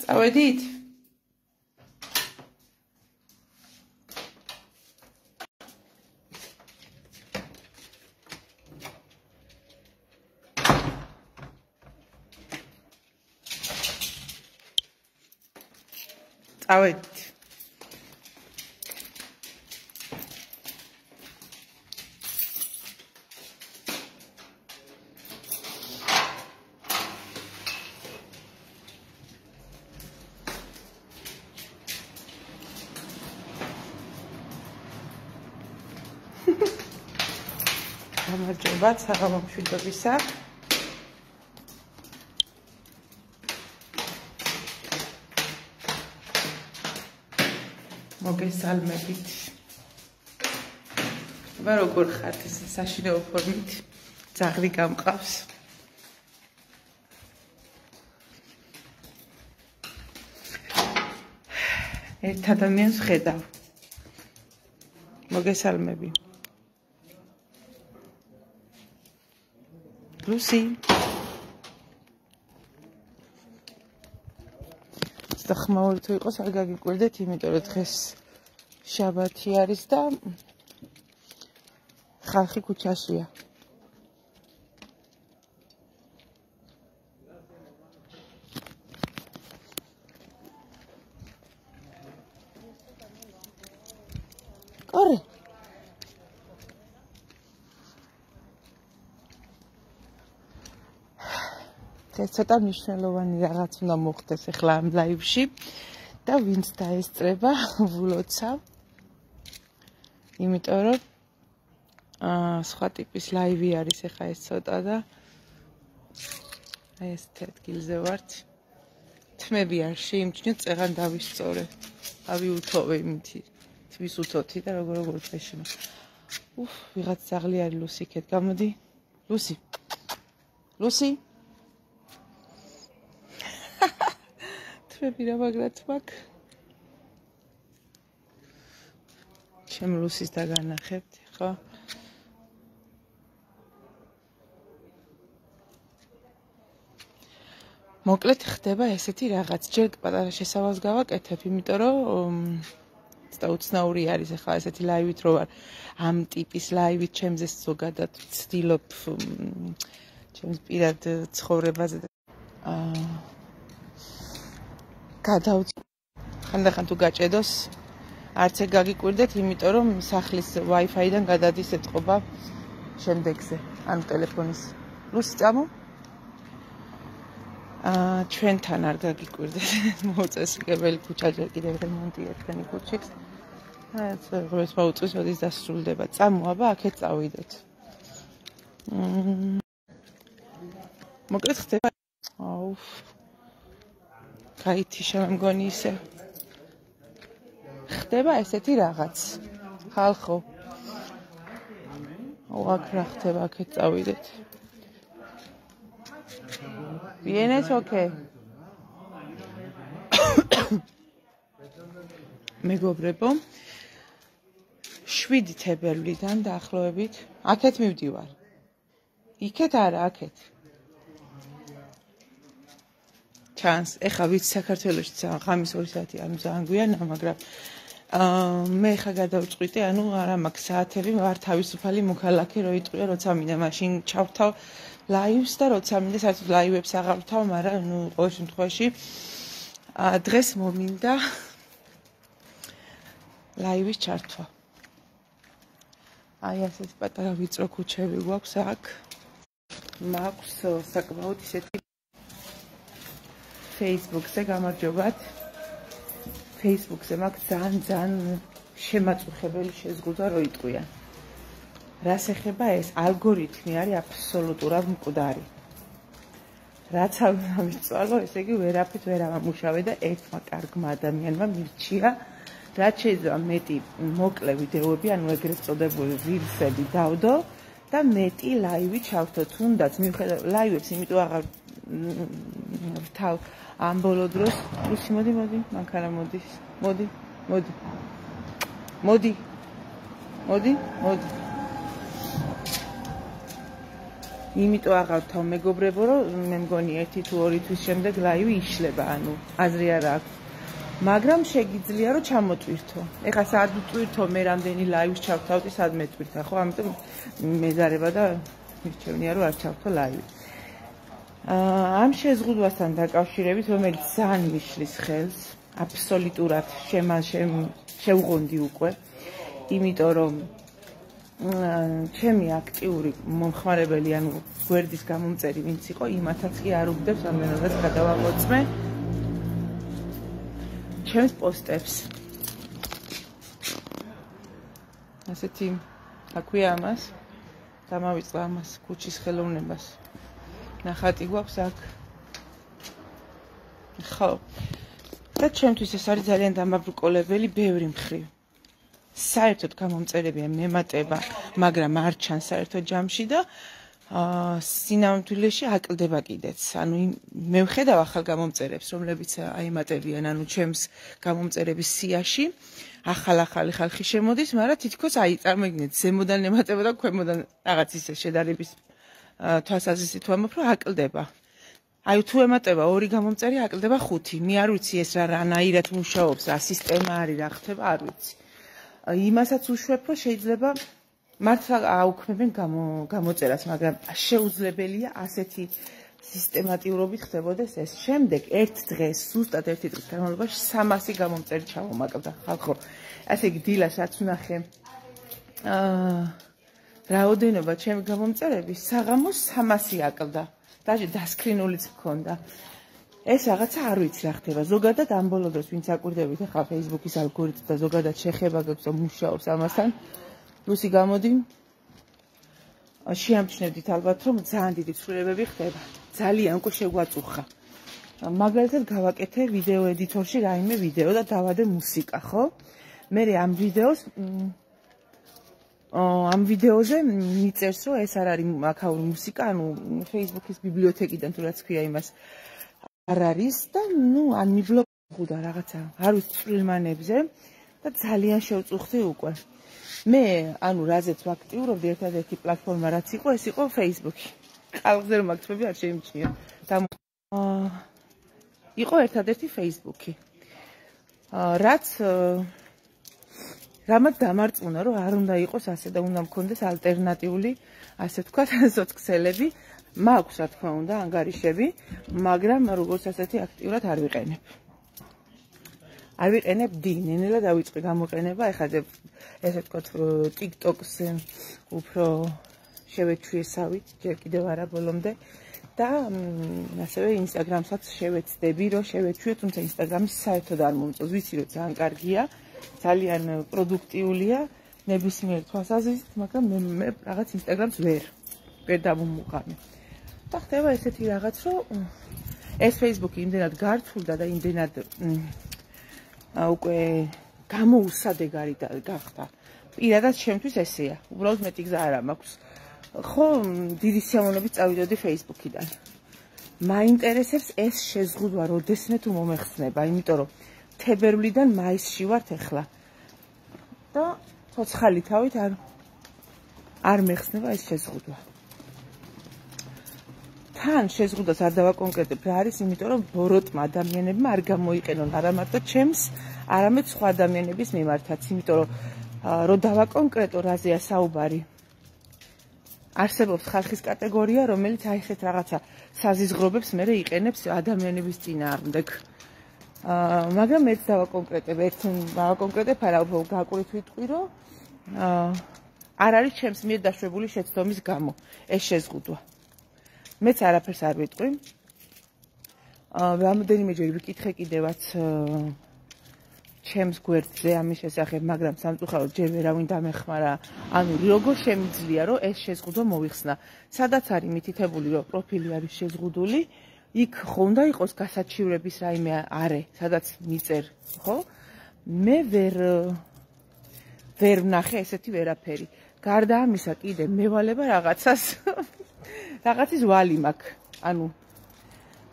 წავედით? წავედით. გამარჯობათ, საღამომშვიდობისა. მოგესალმებით. როგორ ხართ საშინაო ფორმით? ძაღლი გამყავს. ერთ ადამიანს ხედავ. მოგესალმები. ლუსი. ხმაური თუ იყოს არ გაგიკვირდეთ, იმიტომ რომ დღეს შაბათი არის და ხალხი ქუჩაშია. კორე. ეს ცოტა მნიშვნელოვანი რაღაც უნდა მოხდეს ახლა ამ ლაივში და ვინც დაესწრება ვლოცავ. იმიტომ რომ სხვა ტიპის ლაივი არის ახლა ეს ცოტა და აი ეს ადგილზე ვართ. თმები არ შეიმჩნიოთ, წეღან დავისწორე. ავიუთოვე იმითი, თვის უთოთი და როგორ ფეშინა. ვიღაც ძაღლი არის ლუსი იქეთ, გამოდი. ლუსი. ლუსი. თმები რა მაგრად მაქვს. ჩემ ლუსის დაგანახებთ, ხო? მოკლედ ხდება ესეთი რაღაც. ჯერ პატარა შესავალს გავაკეთებ, იმიტომ რომ ცოტა უცნაური არის ახლა ესეთი ლაივით რო ვარ. ამ ტიპის ლაივით ჩემზე ზოგადად ვცდილობ ჩემს პირად ცხოვრებაზე და ხანდახან თუ გაჭედოს არც ეგ გაგიკვირდეთ, იმიტომ რომ სახლის Wi-Fi-დან გადადის ეთყობა შემდეგზე, ანუ ტელეფონის. ლუსი წამო? ჩვენთან არ გაგიკვირდეთ. მოუწესრიგებელი ქუჩა ჯერ კიდევ რემონტია თქვენი ქუჩის. ღრუს მოუწვის ოდის დასრულდება. წამო, აბა, აქეთ წავიდეთ. მოკლედ ხდება. აუ. კაითი შემგონი ისე. ხდება ესეთი რაღაც. ხალხო. აქ რა ხდება, აქეთ წავიდეთ. Vienes o qué? მეგობრებო, 7 თებერვლიდან დაახლოებით აქეთ მივდივარ. იქეთ არა, აქეთ. ჩანს, ეხა ვიც საქართველოში ღამის 2 საათი არ ძალიან გვიანა, მაგრამ მე ხა გადავწყვიტე, ანუ არა მაქვს საათები, ვარ თავისუფალი მოქალაქე, რო იტყვია, როცა მინდა, მაშინ ჩავთავ ლაივს და როცა მინდა, საერთოდ ლაივებს აღარ ვთავ, მაგრამ ნუ ყოველ შემთხვევაში დღეს მომინდა ლაივის ჩართვა. აი ასეთ პატარა ვიწრო ქუჩები გვაქვს აქ. მაქვს საკმაოდ ისეთი Facebook-ზე გამარჯობათ. Facebook-ზე მაქვს ძალიან შემაწუხებელი შეზღუდვა რო იტყვიან. რას ეხება ეს ალგორითმი არის აბსოლუტურად მკვდარი. რაც არ მიწვალო, ესე იგი ვერაფრით ვერ ამუშავე და ერთმა კარგმა ადამიანმა მირჩია, რაც შეიძლება მეტი მოკლე ვიდეოები, ანუ ეგრეთ წოდებული rilsები დავდო და მეტი ლაივი ჩავთო. თუნდაც მიუხედავად ლაივებს, იმიტომ აღარ ვთავ ამ ბოლო დროს. ლუსი, მოდი, მანქანა მოდის. მოდი. იმიტომ აღავთავ მეგობრებო, რომ მე მგონი 1 თუ 2 თვის შემდეგ ლაივი იშლება, ანუ აზრი არ აქვს. მაგრამ შეგიძლია რომ ჩამოტვირთო. ეხლა სად ვტვირთო, მე რამდენი ლაივს ჩავთავდი, სად მეტვირთა, ხო? ამიტომ მეზარება და მირჩევნია რომ არ ჩავთო ლაივი. ამ შეზღუდვასთან დაკავშირებით, რომელიც ძალიან მიშლის ხელს, აბსოლუტურად შევღონდი უკვე, იმიტომ რომ ჩემი აქტიური მომხმარებელი, ანუ გვერდის გამომწერი ვინც იყო, იმათაც კი არ უგდებს რამდენადაც გადავამოწმე ჩემს პოსტებს. ასეთი აქვია ამას, დამავიწყდა ამას ქუჩის ხელოვნებას. ნახატი გვაქვს აქ. ხო. და ჩემთვის ეს არის ძალიან დამაბრკოლებელი ბევრი მხრივ. საერთოდ გამომწერებია მემატება, მაგრამ არ ჩანს საერთოდ ჯამში და სინამდვილეში აკლდება კიდეც. ანუ მე ვხედავ ახალ გამომწერებს, რომლებიც აიმატებიან, ანუ ჩემს გამომწერების სიაში ახალი ხალხი შემოდის, მაგრამ თითქოს წარმოიდგინეთ, ზემოდან ემატება და ქვემოდან რაღაც ისე შედარების თვალსაზრისით ვამბობ, რომ აკლდება. აი თუ ემატება 2 გამომწერი, აკლდება 5. მე არ ვიცი ეს რანაირად მუშაობს, რა სისტემა არის, რა ხდება, არ ვიცი. იმასაც უშვებ, რომ შეიძლება მართლა აუქმებენ გამოწერას, მაგრამ შეუძლებელია ასეთი სისტემატიურობით ხდებოდეს ეს. შემდეგ ერთ დღეს, ზუსტად ერთი დღის განმავლობაში 300 გამომწერი ჩავომაკლდა ხალხო. ასე იგი დილას რაც ვნახე რაოდენობა ჩემი გამომწერების, საღამოს 300 აკლდა. დასკრინულიც მქონდა. ეს რაღაცა არ ვიცი რა ხდება. ზოგადად ამ ბოლო დროს ვინც აკვირდებით ახლა Facebook-ის ალგორითმს და ზოგადად შეხება გაქვს და მუშაობს ამასთან. რუსი გამოდი შეამჩნევდით ალბათ რომ ძალიან დიდი ცვლილებები ხდება. ძალიან უკვე შეგვაწუხა. მაგალითად გავაკეთე ვიდეო ედიტორში რაიმე ვიდეო და დავადე მუსიკა, ხო? მე ამ ვიდეოზე მიწერს რომ ეს არ არის აქაური მუსიკა, ანუ Facebook-ის ბიბლიოთეკიდან თუ რაც ქვია იმას არ არის და ან მიბლოკდა რაღაცა, არ ვიცი წვრილმანებზე და ძალიან შევწუხდი უკვე. მე ანუ რაზეც ვაქტიურობდი, ერთადერთი პლატფორმა რაც იყო, ეს იყო Facebook-ი. ყალღზე რომ აქტივები არ შეიმჩნია. იყო ერთადერთი Facebook-ი. რაც რამაც დამარწმუნა, რომ არ უნდა იყოს ასე და უნდა მქონდეს ალტერნატიული, ასე ვთქვათ, სოციქსელები. მაქვს რა თქმა უნდა ანგარიშები, მაგრამ როგორც ასეთი აქტიურად არ ვიყენებ. არ ვიყენებ დინენელა დავიწყე გამოყენება, ეხლა ესე ვთქვათ TikTok-ს უფრო შევეჩვიესავით, ჯერ კიდევ არა ბოლომდე და ასევე Instagram-საც შევეცდები, რომ შევეჩვიე, თუმცა Instagram-ის საერთოდ არ მომწონს, ვიცი რომ ძალიან კარგია, ძალიან პროდუქტიულია ნებისმიერ თვალსაზრისით, მაგრამ მე რაღაც Instagram-ს ვერ დავუმუყამე. და ხდება ესეთი რაღაც, რომ ეს Facebook-ი იმდენად გართულდა და იმდენად უკვე გამოუსადეგარი გახდა. პირადად ჩემთვის ესეა. უბრალოდ მეტი გზა არ მაქვს. ხო, დიდი სიამოვნებით წავიდოდი Facebook-იდან. მაინტერესებს ეს შეზღუდვა როდესმე თუ მომეხსნება, იმიტომ რომ თებერვლიდან მაისში ვართ ახლა. და ცოცხალი თავით არ მეხსნება ეს შეზღუდვა. თან შეზღუდვას არ დავაკონკრეტებ რა არის, იმიტომ რომ ბოროტმა ადამიანებმა არ გამოიყენონ არა მარტო ჩემს, არამედ სხვა ადამიანების მიმართაც, იმიტომ რომ დავაკონკრეტო რაზეა საუბარი. არსებობს ხალხის კატეგორია, რომელიც აიხეთ რაღაცა საზიზღრობებს მერე იყენებს ადამიანების წინააღმდეგ. მაგრამ ერთ დავაკონკრეტებ, არა უფრო გაკვირით ვიტყვი, რომ არ არის ჩემს მიერ დაშვებული შეცდომის გამო ეს შეზღუდვა. მეც არაფერს არ ვიტყვი. რამდენიმეჯერ ვიკითხე კიდევაც ჩემს გვერდზე ამის შესახებ, მაგრამ სამწუხაროდ ჯერ ვერავინ დამეხმარა. ანუ როგორ შემიძლია, რომ ეს შეზღუდვა მოიხსნა. სადაც არის მითითებული, რომ პროფილი არის შეზღუდული, იქ ხო უნდა იყოს გასაჩივრების რაიმე არე, სადაც მიწერ, ხო? მე ვერ ვნახე ესეთი ვერაფერი. გარდა ამისა, კიდე მევალება რაღაცის ვალი მაქვს. ანუ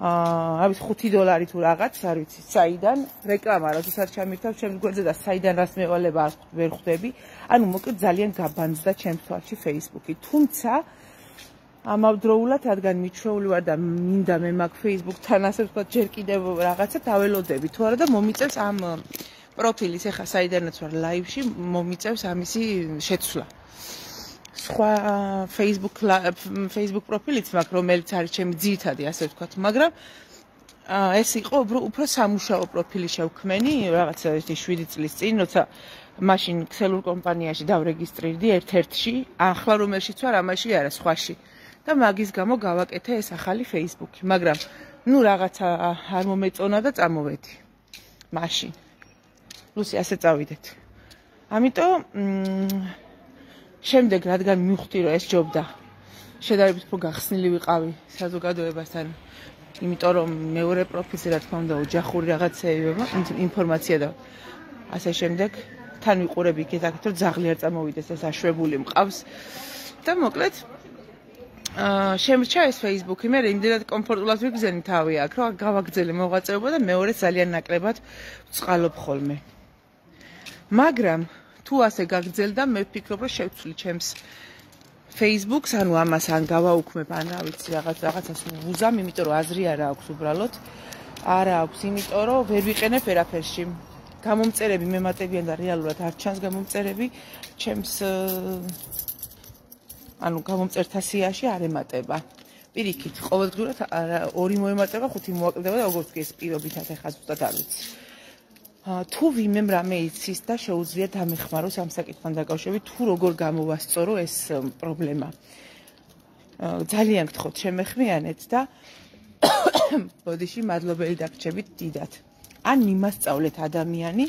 არის $5 თუ რაღაც, არ ვიცი, საიდან რეკლამა როდესაც ჩამირთავ ჩემს გვერდზე და საიდან რას მევალება ვერ ხვდები. ანუ მოკლედ ძალიან გაბანძდა ჩემს თვალში Facebook-ი. თუმცა ამავდროულად, რადგან მიჩვეული ვარ და მინდა მე მაგ Facebook-თან ასე ვთქვათ, ჯერ კიდევ რაღაცა დაველოდები, თუ არა და მომიწევს ამ პროფილის, ეხა საიდანაც ვარ ლაივში, მომიწევს ამისი შეცვლა. სხვა Facebook პროფილიც მაქვს, რომელიც არის ჩემი ძირითადი, ასე ვთქვათ, მაგრამ ეს იყო უფრო სამუშაო პროფილი შევქმენი, რაღაცა 7 წლის წინ, როცა მაშინ ქსელურ კომპანიაში დავრეგისტრირდი ერთ-ერთში, ახლა რომელშიც ვარ, ამაში არა, სხვაში. და მაგის გამო გავაკეთე ეს ახალი Facebook-ი, მაგრამ ნუ რაღაცა არ მომეწონა და წამოვედი. მაშინ. ლუსი, ასე წავიდეთ. ამიტომ შემდეგ რადგან მივხვდი, რომ ეს ჯობდა, შედარებით უფრო გახსნილი ვიყავი საზოგადოებასთან, იმიტომ რომ მეორე პროფილზე რა თქმა უნდა ოჯახური რაღაცეებია, ინფორმაცია და ასე შემდეგ, თან ვიყურები იქეთ, რომ ძაღლი არ წამოვიდეს და საშვებული მყავს და მოკლედ შემრჩა ეს Facebook-ი, მე იმდენად კომფორტულად ვიგზენი თავი აქ, რომ გავაგრძელე მოღვაწეობა და მეორე ძალიან ნაკლებად ვწყალობ ხოლმე. მაგრამ თუ ასე გაგრძელდა, მე ვფიქრობ, რომ შევცვლი ჩემს Facebook-ს, ანუ ამას ან გავაუქმებ, ან რა ვიცი, რაღაცას ვუზამ, იმიტომ რომ აზრი არა აქვს უბრალოდ. არა აქვს, იმიტომ რომ ვერ ვიყენებ ვერაფერში. გამომწერები მემატებიან და რეალურად არ ჩანს გამომწერები ჩემს ანუ გამომწერთა სიაში არ ემატება. პირიქით, ყოველდღურად 2 მოემატება, 5 მოაკლდება და როგორც კი ეს პირობითად ეხლა ზუსტად არ ვიცი. თუ ვიმემ რამე იცის და შეუძლია დამეხმაროს ამ საკითხთან დაკავშირებით, თუ როგორ გამოვასწორო ეს პრობლემა. ძალიან გთხოვთ, შემეხმიანეთ და ბოდიში მადლობელი დაგრჩებით დიდად. ან მიმასწავლეთ ადამიანი,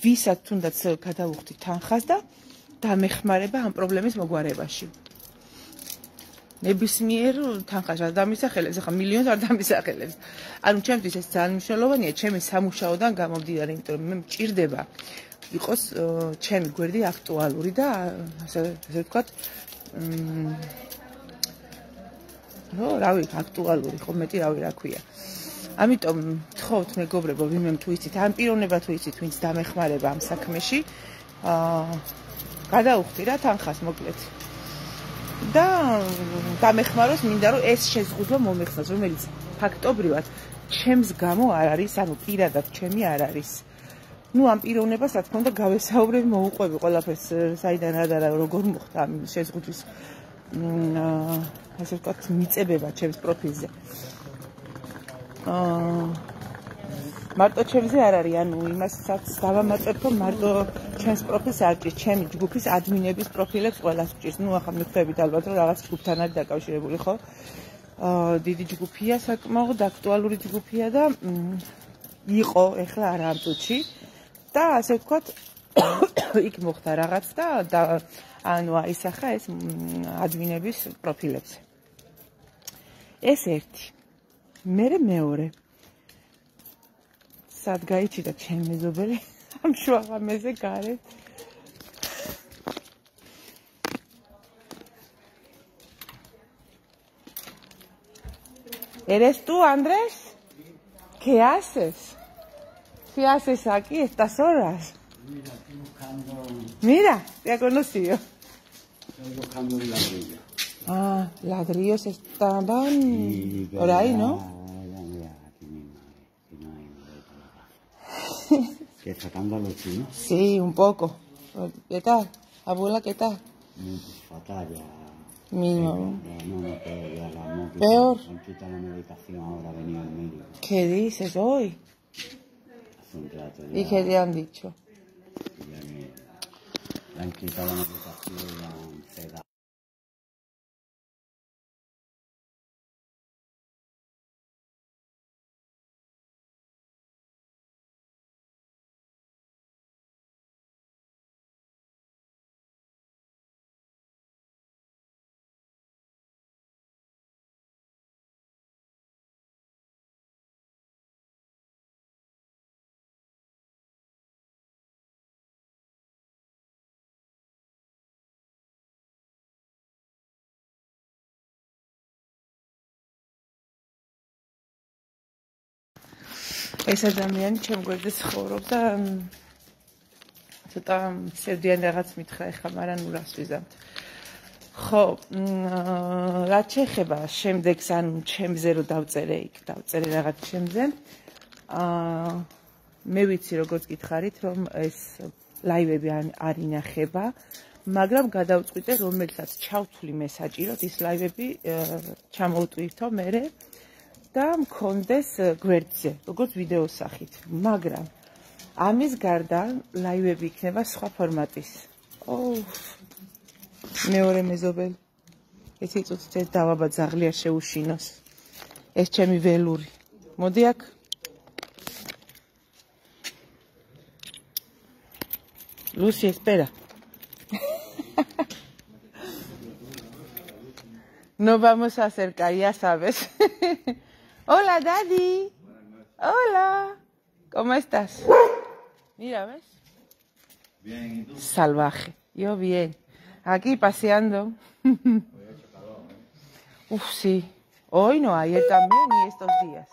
ვისაც თუნდაც გადავუხდით თანხას და დამეხმარება ამ პრობლემის მოგვარებაში. ნებისმიერ თანხას არ დამისახელებს, ახლა მილიონს არ დამისახელებს. ანუ ჩემთვის ეს ძალიან მნიშვნელოვანია, ჩემი სამუშაოდან გამომდინარე, იმიტომ რომ მე მჭირდება იყოს ჩემი გვერდი აქტუალური და ასე ვთქვათ, რავი, აქტუალური, ხო მეტი რავი რა ქვია. ამიტომ თხოვთ მეგობრებო, ვინმე თუ იცით, ან პიროვნება თუ იცით, ვინც დამეხმარება ამ საქმეში, გადაუხდი რა თანხას მოკლედ. და დამეხმაროს მინდა რომ ეს შეზღუდვა მომეხსნას, რომელიც ფაქტობრივად ჩემს გამო არ არის, ანუ პირადად ჩემი არ არის. ნუ ამ პიროვნებას რა თქმა უნდა გავესაუბრებ, მოუყვები ყველაფერს საიდან რა როგორ მოხდა ამ შეზღუდვის ასე ვთქვათ მიწებება ჩემს პროფილზე. მარტო ჩემზე არ არის, ანუ იმასაც დავამატებ, რომ მარტო ჩემს პროფილს არ ჭირს, ჩემი ჯგუფის ადმინების პროფილებს ყველას ჭირს. ნუ ახლა მიხვდებით ალბათ, რომ რაღაც ჯგუფთან არის დაკავშირებული, ხო? დიდი ჯგუფია, საკმაოდ აქტუალური ჯგუფია და იყო, ეხლა არა ამ წუთში. და ასე ვთქვათ, იქ მოხდა რაღაც და ანუ აისახა ეს ადმინების პროფილებზე. ეს ერთი. მერე მეორე. სად გაიჩიდა ჩემი მეზობელი ამ შუაღამეზე გარეთ. ¿Eres tú, Andrés? ¿Qué haces? ¿Qué haces aquí estas horas? Mira, estoy buscando... Mira, te ha conocido. Estoy buscando un ladrillo. Ah, ladrillos estaban por ahí, ¿no? Mira, aquí mismo, aquí no hay ¿Qué sacándolo tú, no? Sí, un poco. ¿Qué tal? Abuela, ¿qué tal? Fatal ya. Mismo. No, pero ya la hemos quitado. Peor. Han quitado la medicación, ahora ha venido el médico. ¿Qué dices hoy? Hace un rato ya. ¿Y qué te han dicho? Ya le han quitado la medicación y la han sedado. ეს ადამიანი ჩემ გვერდზე ცხოვრობს და ცოტა სევდიან რაღაც მითხრა ეხლა, მაგრამ ნუ რას ვიზამთ. ხო, რაც შეეხება შემდეგს, ანუ ჩემზე რო დავწერე იქ, დავწერე რაღაც ჩემზე. მე ვიცი როგორც გითხარით, რომ ეს ლაივები არ ინახება, მაგრამ გადავწყვიტე რომელსაც ჩავთვლი მე საჭიროდ ის ლაივები ჩამოვტვირთო მერე და მქონდეს გვერდზე, როგორც ვიდეოს სახით. მაგრამ ამის გარდა ლაივები იქნება სხვა ფორმატის. მეორე მეზობელი. ეს იწუთ ეს დავაბა ძაღლია შეუშინოს. ეს ჩემი ველური. მოდი აქ. Lucy, espera. No vamos a acercar, ya sabes. Hola, Daddy. Hola. ¿Cómo estás? Mira, ¿ves? Bien, ¿y tú? Salvaje. Yo bien. Aquí paseando. Uf, sí. Hoy no, ayer también y estos días.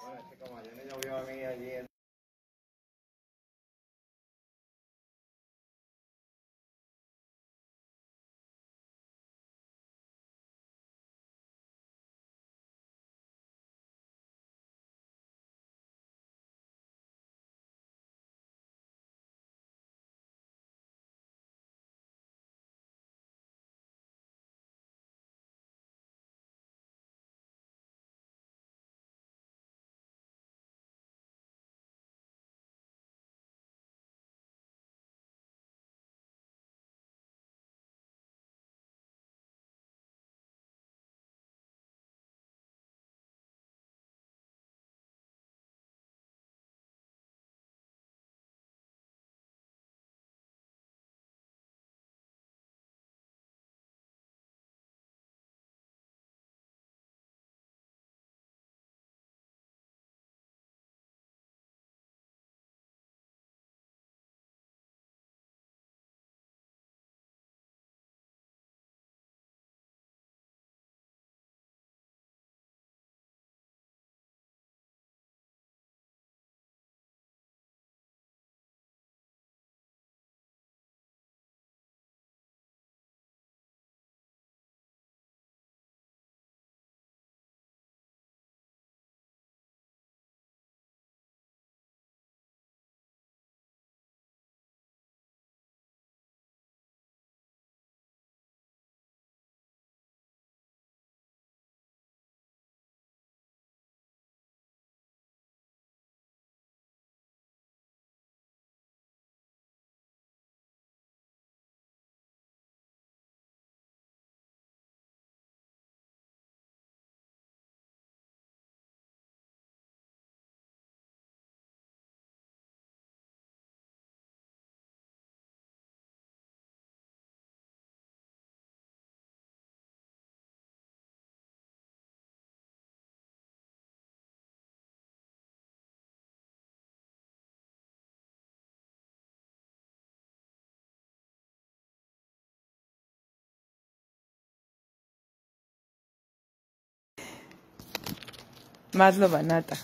მადლობა ნატა.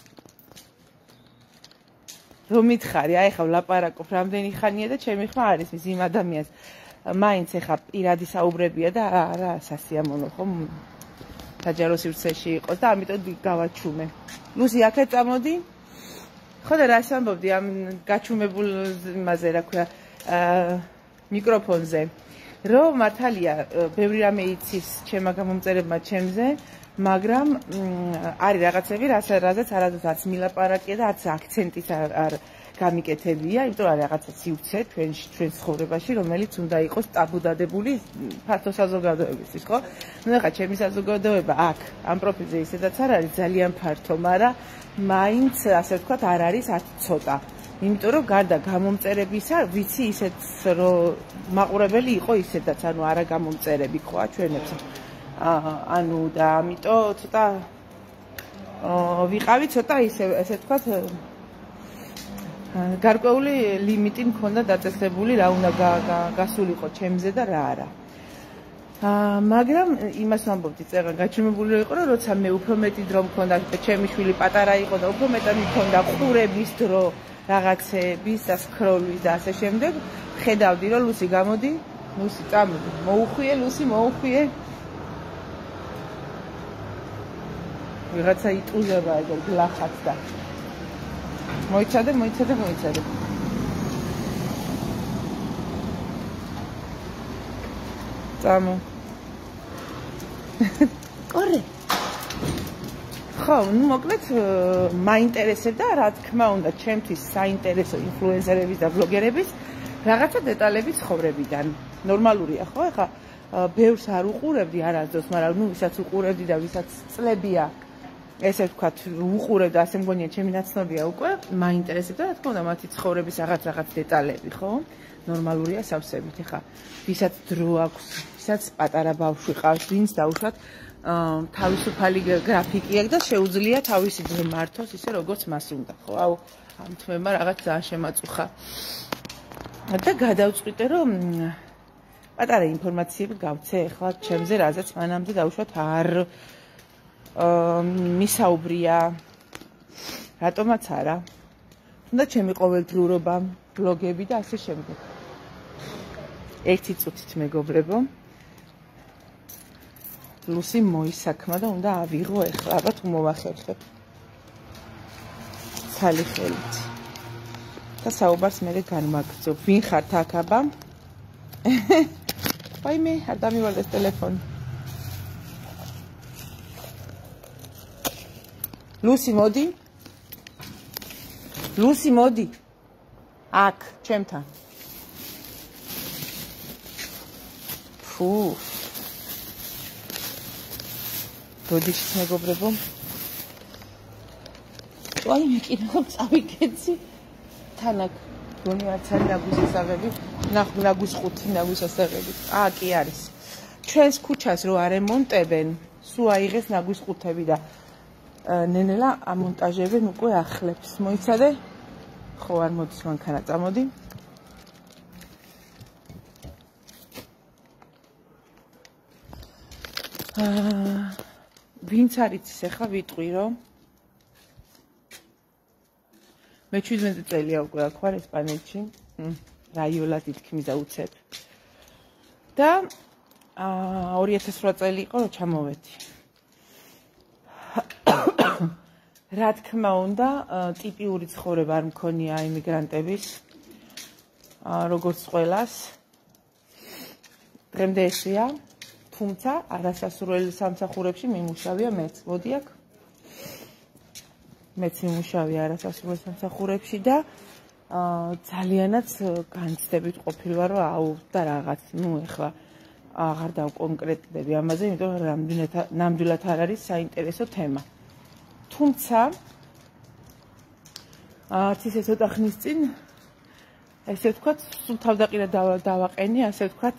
რომ მითხარი, აი ხა ვლაპარაკობ რამდენი ხანია და ჩემი ხმა არის ის იმ ადამიანს. მაინც ეხა პირადი საუბრებია და არა სასიამოვნო ხომ საჯარო სივრცეში იყოს და ამიტომ გავაჩუმე. ლუსი აქეთ წამოდი. ხო და რას ამბობდი ამ გაჩუმებულ იმაზე რა ქვია მიკროფონზე. რომ მართალია ბევრი რამე იცის ჩემმა გამომწერებმა ჩემზე, მაგრამ არის რაღაცები, რაზეც არასდროს არც მილაპარაკია და არც აქცენტიც არ გამიკეთებია, იმიტომ რომ რაღაცა სივრცე ჩვენ ცხოვრებაში, რომელიც უნდა იყოს ტაბუდადებული ფართო საზოგადოებისთვის, ხო? ნუ ეხლა ჩემი საზოგადოება აქ ამ პროფილზე ისედაც არ არის ძალიან ფართო, მაგრამ მაინც ასე ვთქვათ არ არის არც ცოტა. იმიტომ რომ გარდა გამომწერებისა, ვიცი ისეთ რომ მაყურებელი იყო ისედაც, ანუ არა გამომწერები ხო აჩვენებს. ანუ და ამიტომ ცოტა ვიყავი ცოტა ესე ვთქვათ გარკვეული ლიმიტი მქონდა დაწესებული რა უნდა გასულიყო ჩემზე და რა არა. მაგრამ იმას ვამბობდი წერან გაჩვენებული იყო რომ როცა მე უფრო მეტი დრო მქონდა ჩემი შვილი პატარა იყო და უფრო მეტად მქონდა ყურების დრო რაღაცების და სკროლვის და ასე შემდეგ ხედავდი რომ ლუსი გამოდი ლუსი წამოდი მოუხვიე ლუსი მოუხვიე ვიღაცა იტუზება ეგ გლახაც და მოიცადე. წამო. კორე. ხო, მოკლედ მაინტერესებდა, რა თქმა უნდა, ჩემთვის საინტერესო ინფლუენსერების და ბლოგერების რაღაცა დეტალები ცხოვრებიდან. ნორმალურია, ხო? ეხლა ბევრს არ უყურებდი არასდროს, მაგრამ ვისაც უყურებდი და ვისაც წლებია ესე ვთქვათ, უყურებდა, ასე მგონია, ჩემი ნაცნობია უკვე, მაინტერესებდა, რა თქმა უნდა, მათი ცხოვრების რაღაც დეტალები, ხო? ნორმალურია სავსებით. ეხლა ვისაც დრო აქვს, ვისაც პატარა ბავშვი ყავს, ვინც დაუშვათ თავისუფალი გრაფიკი აქვს და შეუძლია თავისი დრო მართოს ისე როგორც მას უნდა, ხო? აუ, ამ თმება რაღაც ძალიან შემაწუხა. და გადავწყვიტე, რომ პატარა ინფორმაციები გავცე ახლა ჩემზე, რაზეც მანამდე დაუშვათ არ მისაუბრია. რატომაც არა. თუნდაც ჩემი ყოველდღიურობა, ბლოგები და ასე შემდეგ. ერთი წუთით მეგობრებო. ლუსი მოისაქმა და უნდა ავიღო ახლა, ალბათ უმოვახერხებ. ცალი ხელით. და საუბარს მე განმაგრძობ. ვინ ხართ აქ აბა? ვაიმე, არ დამივალდეს ტელეფონი. ლუსი მოდი. ლუსი მოდი. აქ, ჩემთან. ფუ. როდიშით მეგობრებო. ვაიმე, კიდევ წავიკეცი. თან აქ გონი არც არის ნაგვის ასაღები, ნაგვის ხუთი ნაგვის ასაღები. კი არის. ჩვენს ქუჩას რო არემონტებენ, სულ აიღეს ნაგვის ხუთები და ნენელა ამონტაჟებენ უკვე ახლებს. მოიცადე? ხო, არ მოდის მანქანა, წამოდი. ვინც არის ახლა ვიტყვი რომ მე 17 წელია უკვე აქ ვარ ესპანეთში. რაიოლად ითქმის და უცებ. და 2008 წელი იყო რომ ჩამოვედი. რა თქმა უნდა, ტიპიური ცხოვრება არ მქონია იმიგრანტების, როგორც ყველას. დღემდე ესეა, თუმცა არასასურველი სამსახურებში მიმუშავია მეც. მოდი აქ. მეც მიმუშავია არასასურველ სამსახურებში და ძალიანაც განცდებით ყოფილი ვარ, რომ და რაღაც, ეხლა აღარ დავკონკრეტდები ამაზე, იმიტომ რომ ნამდვილად არ არის საინტერესო თემა. თუმცა ისე ცოტა ხნის წინ ესე ვთქვათ, სულ თავდაყირა დავაყენე, ასე ვთქვათ,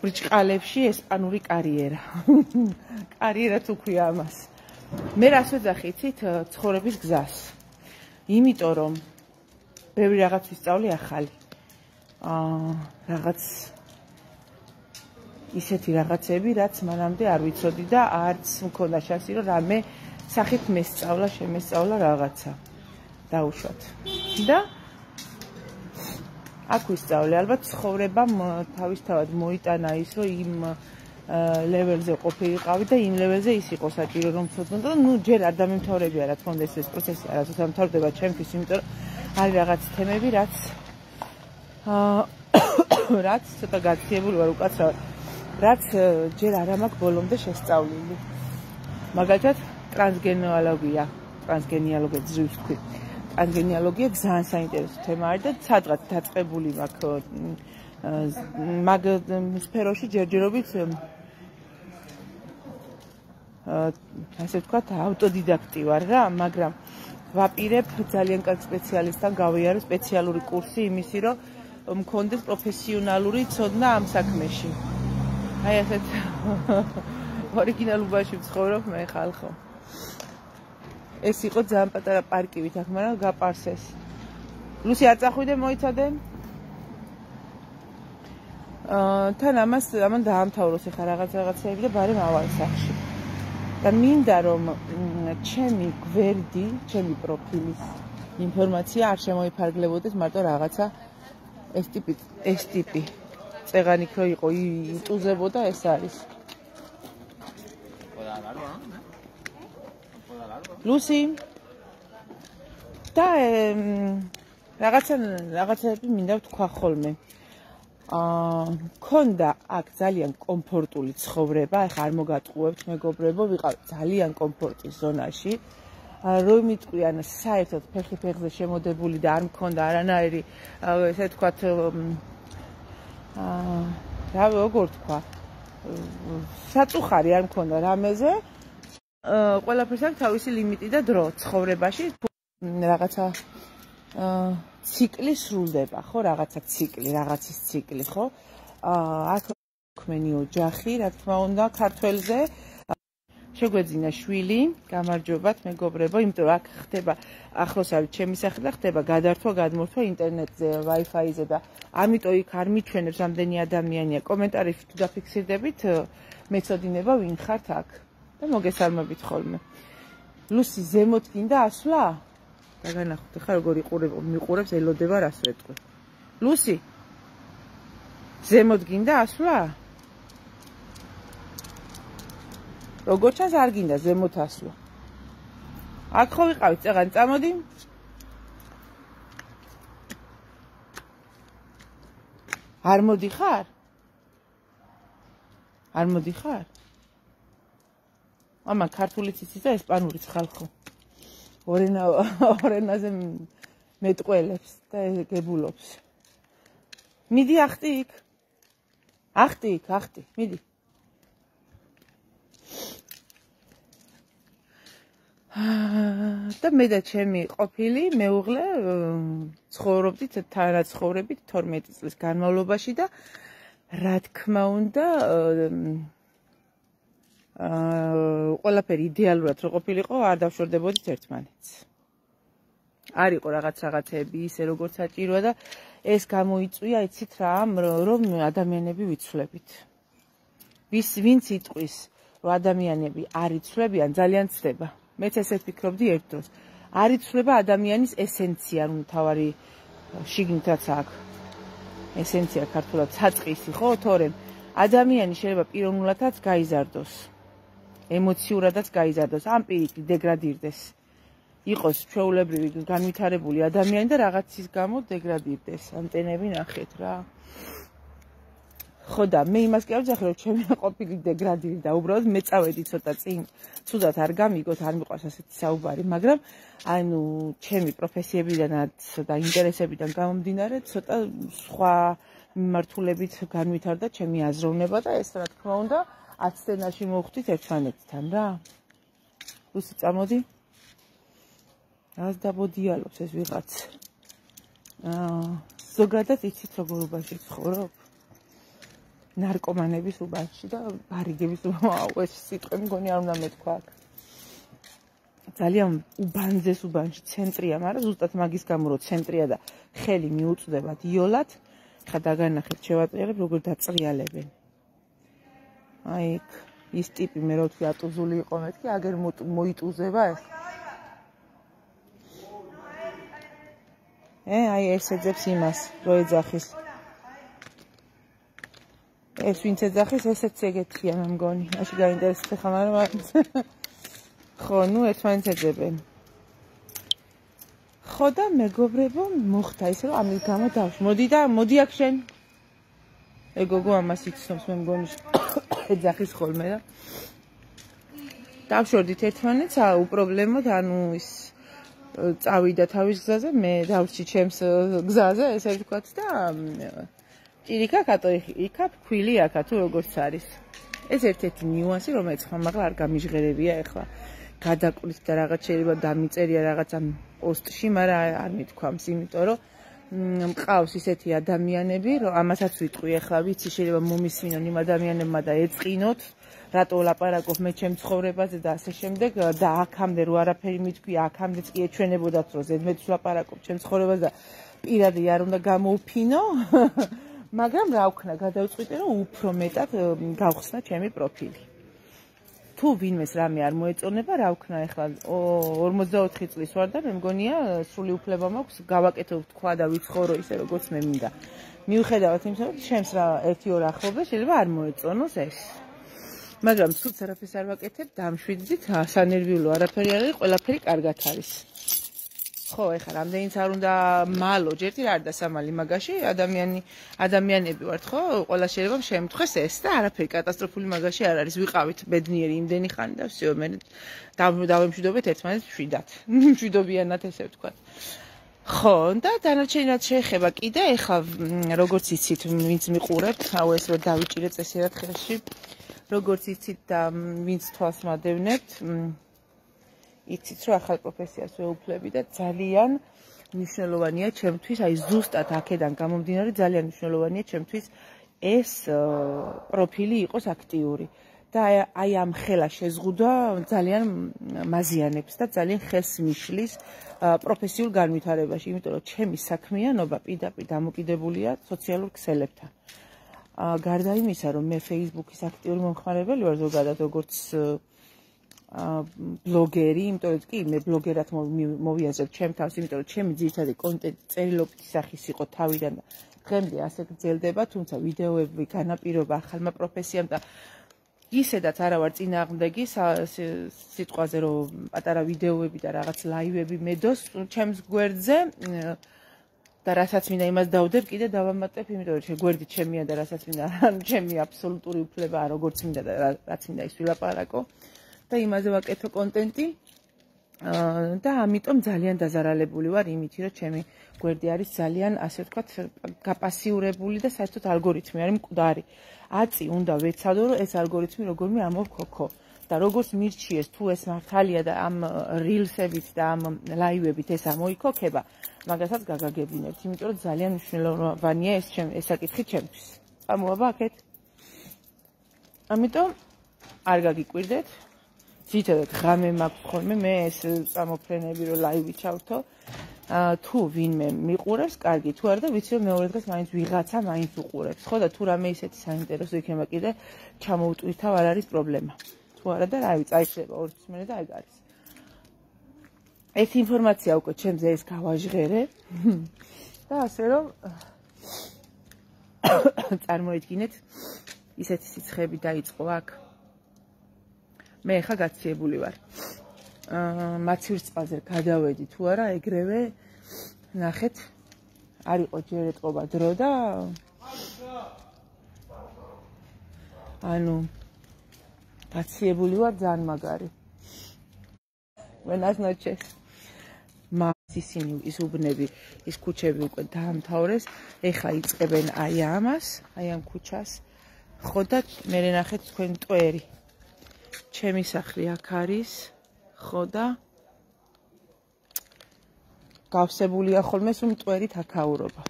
ბრჭყალებში ესპანური კარიერა. კარიერა თუ ქვია ამას. მე რას ვეძახი, იცით, ცხოვრების გზას. იმიტომ რომ ბევრი რაღაც ვისწავლი ახალი. რაღაც ისეთი რაღაცები, რაც მანამდე არ ვიცოდი და არც მქონდა შანსი, რომ რამე სახით შემესწავლა რაღაცა. დაუშვათ. და აქ ვისწავლე, ალბათ ცხოვრებამ თავისთავად მოიტანა ის, რომ იმ ლეველზე ყოფილიყავი და იმ ლეველზე ის იყო საჭირო რომ ცოდნოდა და ჯერ არ დამემთავრებია რა თქმა უნდა ეს პროცესი არასდროს დამთავრდება ჩემთვის, იმიტომ რომ არის რაღაც თემები, რაც ცოტა გაცილებული ვარ უკაცრავად, რაც ჯერ არ მაქვს ბოლომდე შესწავლილი. მაგალითად, ტრანსგენეალოგია ძვირს ვთქვი. ტრანსგენეალოგია ძალიან საინტერესო თემა არის და სადღაც დაწყებული მაქვს მაგ სფეროში ჯერჯერობით ასე ვთქვათ, ავტოდიდაქტი ვარ რა, მაგრამ ვაპირებ ძალიან კარგ სპეციალისტთან გავიარო სპეციალური კურსი იმისი, რომ მქონდეს პროფესიონალური ცოდნა ამ საქმეში. აი ასეთ ორიგინალობაში ვცხოვრობ მე ხალხო. ეს იყო ძალიან პატარა პარკივით აქ, მაგრამ გაპარსეს. ლუსი არ წახვიდე, მოიცადე? თან ამან დაამთავროს ახლა რაღაცეები და ბარემ ავალ სახში. და მინდა რომ ჩემი გვერდი, ჩემი პროფილის ინფორმაცია არ შემოიფარგლებოდეს მარტო რაღაცა ეს ტიპი. წეღანი რო იყო იტუზებოდა ეს არის. ლუსი და რაღაცები მინდა ვთქვა ხოლმე. მქონდა აქ ძალიან კომფორტული ცხოვრება, ეხლა არ მოგატყუებთ მეგობრებო, ვიყავ ძალიან კომფორტის ზონაში. რომ მიტყვიან საერთოდ ფეხი ფეხზე შემოდებული და არ მქონდა არანაირი ესე ვთქვათ როგორ თქვა საწუხარი არ მქონდა რამეზე ყველაფერს აქვს თავისი ლიმიტი და დრო ცხოვრებაში რაღაცა ციკლი სრულდება ხო რაღაცა ციკლი რაღაცის ციკლი ხო აქ მქმენი ოჯახი რა თქმა უნდა ქართველზე შეგვეძინა შვილი, გამარჯობათ მეგობრებო, იმიტომ რომ აქ ხდება ახლოს არის ჩემი სახლი და ხდება გადართვა, გადმორთვა ინტერნეტზე, Wi-Fi-ზე და ამიტომ იქ არ მიჩვენებს რამდენი ადამიანია. კომენტარებში თუ დაფიქსირდებით, მეცოდინება ვინ ხართ აქ და მოგესალმებით ხოლმე. ლუსი ზემოთ გინდა ასვლა? დაგანახოთ ხა როგორ მიყურებს ელოდება რას ვეტყვი. ლუსი ზემოთ გინდა ასვლა? როგორ ჩანს არ გინდა ზემოთ ასვლა. აქ ხო ვიყავით წეღან წამოდი. არ მოდიხარ? არ მოდიხარ? ამა ქართულიც იცის და ესპანურიც ხალხო. ორენაზე მეტყველებს და გებულობს. მიდი ახტი იქ. ახტი იქ, ახტი, მიდი. და მე და ჩემი ყოფილი მეუღლე ცხოვრობდით თანაცხოვრებით 12 წლის განმავლობაში და რა თქმა უნდა ყველაფერი იდეალურად რო ყოფილიყო არ დავშორდებოდით ერთმანეთს. არ იყო რაღაცეები ისე როგორც საჭიროა და ეს გამოიწვია იცით რა რომ ადამიანები ვიცვლებით. ვინც იტყვის რომ ადამიანები არ იცვლებიან ძალიან ცდება. მეც ესე ვფიქრობდი ერთ დროს. არ იცვლება ადამიანის ესენცია, რომ თავარი შიგნითაც აქვს. ესენცია ქართულად საწყისი, ხო, თორემ ადამიანი შეიძლება პიროვნულადაც გაიზარდოს. ემოციურადაც გაიზარდოს, ამ პირიქით დეგრადირდეს. იყოს ჩვეულებრივი განვითარებული ადამიანი და რაღაცის გამო დეგრადირდეს. ანტენები ნახეთ რა. ხო და მე იმას კი არ ვძახი რომ ჩემი ყოფილი დეგრადირდა უბრალოდ მე წავედი ცოტა წინ ცუდად არ გამიგოთ არ მიყვარს ასეთი საუბარი მაგრამ ანუ ჩემი პროფესიებიდანაც და ინტერესებიდან გამომდინარე ცოტა სხვა მიმართულებით განვითარდა ჩემი აზროვნება და ეს რა თქმა უნდა აცდენაში მოვხვდით ერთმანეთთან რა ლუსი წამოდი რას დაბოდიალობს ეს ვიღაც ზოგადად იცით როგორ უბანში ცხოვრობ ნარკომანების უბანში და ბარიგების ეს სიტყვი მგონი არ უნდა მეთქვა აქ. ძალიან უბანძეს უბანში ცენტრია, მაგრამ ზუსტად მაგის გამო რომ ცენტრია და ხელი მიუწვდება დიოლად, ხა დაგანახეთ შევატრიალებ როგორ დაწყრიალებენ. აი ის ტიპი მე რო თქვი ატუზული იყო მეთქი, აგერ მოიტუზება ეს. აი ეს ეძებს იმას, რო ეძახის. ეს ვინც ეძახის, ესეც ეგეთია მე მგონი. მაშინ გაინტერესებს ხა მაგრამ ხო, ნუ ერთმანეთს ეძებენ. ხო და მეგობრებო, მოხდა ისე რომ ამის გამო დავში. მოდი აქ შენ. ეგოგო ამას იცნობს მე მგონი. ეძახის ხოლმე და დავშორდით ერთმანეთს, უპრობლემოდ, ანუ ის წავიდა თავის გზაზე, მე დავრჩი ჩემს გზაზე, ესე ვთქვათ და ჭირიქა კატო იქა ფქვილი აქა თუ როგორც არის. ეს ერთ-ერთი ნიუანსი, რომელიც ხმამაღლა არ გამიჟღერებია ახლა. გადაკვირთ და რაღაც შეიძლება დამიწერია რაღაცა პოსტში, მაგრამ არ მithქვამს, იმიტომ რომ მყავს ისეთი ადამიანები, რომ ამასაც ვიტყვი ახლა, ვიცი შეიძლება მომისმინონ იმ ადამიანებმა და ეწყინოთ, რატო ლაპარაკობ მე ჩემ ცხოვრებაზე და ასე შემდეგ და აქამდე რო არაფერი მithქვი, აქამდეც კი ეჩვენებოდათ, რომ ზედმეტს ლაპარაკობ ჩემ ცხოვრებაზე და პირადი არ უნდა გამოუფინო. მაგრამ რა ვქნა, გადავწყვიტე რომ უფრო მეტად გავხსნა ჩემი პროფილი. თუ ვინმეს რამე არ მოეწონება, რა ვქნა ახლა 44 წლის ვარ და მე მგონია სრული უფლება მაქვს გავაკეთო თქვა და ვიცხოვრო ისე როგორც მე მინდა. მიუხედავად იმისა, რომ ჩემს რა 1-2 ახლობლე შეიძლება არ მოეწონოს ეს. მაგრამ სულც არაფერს არ ვაკეთებ, დამშვიდდით, სანერვიულო არაფერი არ არის, ყველაფერი კარგად არის. ხო, ეხლა რამდენიც არ უნდა მალო, ჯერთი რა არ დასამალი მაგაში, ადამიანები ვართ, ხო? ყველა შეიძლება შემთხვეს ეს და არაფერი კატასტროფული მაგაში არ არის. ვიყავით ბედნიერი იმდენი ხანი და всё, მე დავემშვიდობეთ ერთმანეთს მშვიდად. მშვიდობიანად ესე ვთქვათ. ხო, და დანარჩენად შეეხება კიდე, ეხლა როგორც იცით, ვინც მიყურებთ, აუ ეს რომ დავიჭირე წესიერად ხელში. როგორც იცით და ვინც თვალს მადევნებთ, იცით რომ ახალ პროფესიას ვეუფლები და ძალიან მნიშვნელოვანია ჩემთვის, აი ზუსტად აქედან გამომდინარე ძალიან მნიშვნელოვანია ჩემთვის ეს პროფილი იყოს აქტიური და აი ამ ხელა შეზღუდვა ძალიან მაზიანებს და ძალიან ხელს მიშლის პროფესიულ განვითარებაში, იმიტომ რომ ჩემი საქმიანობა პირდაპირ დამოკიდებულია სოციალურ ქსელებთან. გარდა იმისა, რომ მე Facebook-ის აქტიური მომხმარებელი ვარ ზოგადად როგორც ბლოგერი, იმიტომ რომ კი მე ბლოგერად მოვიაზრებ ჩემ თავს, იმიტომ რომ ჩემი ძირითადი კონტენტი წერილობითი სახის იყო თავიდან და დღემდე ასე გრძელდება, თუმცა ვიდეოები განაპირობა ახალმა პროფესიამ და ისედაც არა ვარ წინააღმდეგი სიტყვაზე რომ პატარა ვიდეოები და რაღაც ლაივები მედოს ჩემს გვერდზე და რასაც მინდა იმას დავდებ, კიდე დავამატებ, იმიტომ რომ გვერდი ჩემია და რასაც მინდა ჩემი აბსოლუტური უფლებაა, როგორც მინდა და რაც მინდა ის ვილაპარაკო. და იმაზე ვაკეთო კონტენტი და ამიტომ ძალიან დაზარალებული ვარ იმით, რომ ჩემი გვერდი არის ძალიან, ასე ვთქვათ, გაპასიურებული და საერთოდ ალგორითმი არის მკვდარი. აწი უნდა ვეცადო, რომ ეს ალგორითმი როგორმე ამოვქოქო და როგორც მირჩიეს, თუ ეს მართალია და ამ rilsებით და ამ ლაივებით ეს ამოიქოქება, მაგასაც გაგაგებინებთ, იმიტომ რომ ძალიან მნიშვნელოვანია ეს საკითხი ჩემთვის. წამოაბა აქეთ. ამიტომ არ გაგიკვირდეთ. ძირითადად ღამე მაქვს ხოლმე მე ეს წამოფრენები რომ ლაივი ჩავთო თუ ვინმე მიყურებს კარგი თუ არა და ვიცი რომ მეორე დღეს მაინც ვიღაცა მაინც უყურებს ხო და თუ რამე ისეთი საინტერესო იქნება კიდე ჩამოუტვირთავ არ არის პრობლემა თუ არა და რავი წაიქნება ორი თვის მერე და აი არის ეს ინფორმაცია უკვე ჩემზე ეს გავაჟღერე და ასე რომ წარმოიდგინეთ ისეთი სიცხეები დაიწყო აქ მე ხა გაციებული ვარ. მაცივრის წყალზე გადავედი თუ არა, ეგრევე ნახეთ, არ იყო ჯერ ეტყობა დრო და ანუ გაციებული ვარ ძალიან მაგარი. Buenas noches. ისინი ის უბნები, ის ქუჩები უკვე დაამთავრეს. ეხა იწყებენ აი ამას, აი ამ ქუჩას. ხო და მე ნახეთ თქვენ ტვერი. ჩემი სახლი აქ არის, ხო და გავსებულია ხოლმე სულ მტვერით აქაურობა.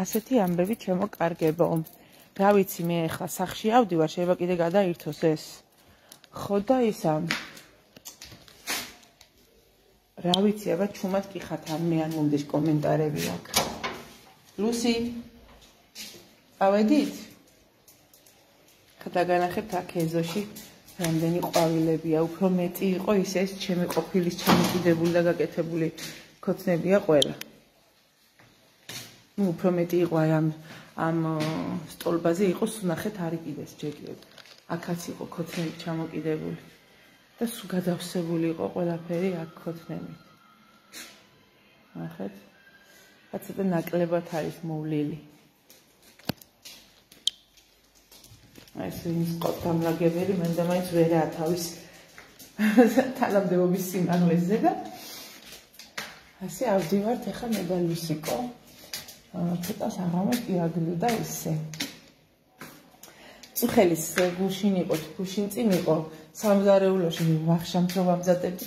ასეთი ამბები ჩემო-კარგებო. რა ვიცი, მე ახლა სახლში ავდივარ, შეიძლება კიდე გადაირთოს ეს. ხო და ისა რა ვიცი, აბა ჩუმად კიხათ ან მე არ მომდის კომენტარები აქ. ლუსი, ავედით? გადაგანახებთ აქ ეზოში რამდენი ყვავილებია, უფრო მეტი იყო ის ეს ჩემი ყოფილის ჩამოკიდებული და გაკეთებული ქოთნებია ყველა. ნუ უფრო მეტი იყო ამ სტოლბაზე იყო სუნახეთ არის კიდეს ჯეკები. აქაც იყო ქოთნები ჩამოკიდებული და სულ გადავსებული იყო ყველაფერი აქ ქოთნებით. ნახეთ. ცოტა ნაკლებად არის მოვლილი. ეს ის ყოთამლაგებელი მან და მაინც ვერაა თავის თანამდებობის სიმაღლეზე და ასე ავდივართ ახლა მე და ლუსიკო ცოტა საღამო პირადული და ისე წუხელის გუშინ იყო გუშინ წინ იყო სამზარეულოში ვახშამს რომ ამზადებდი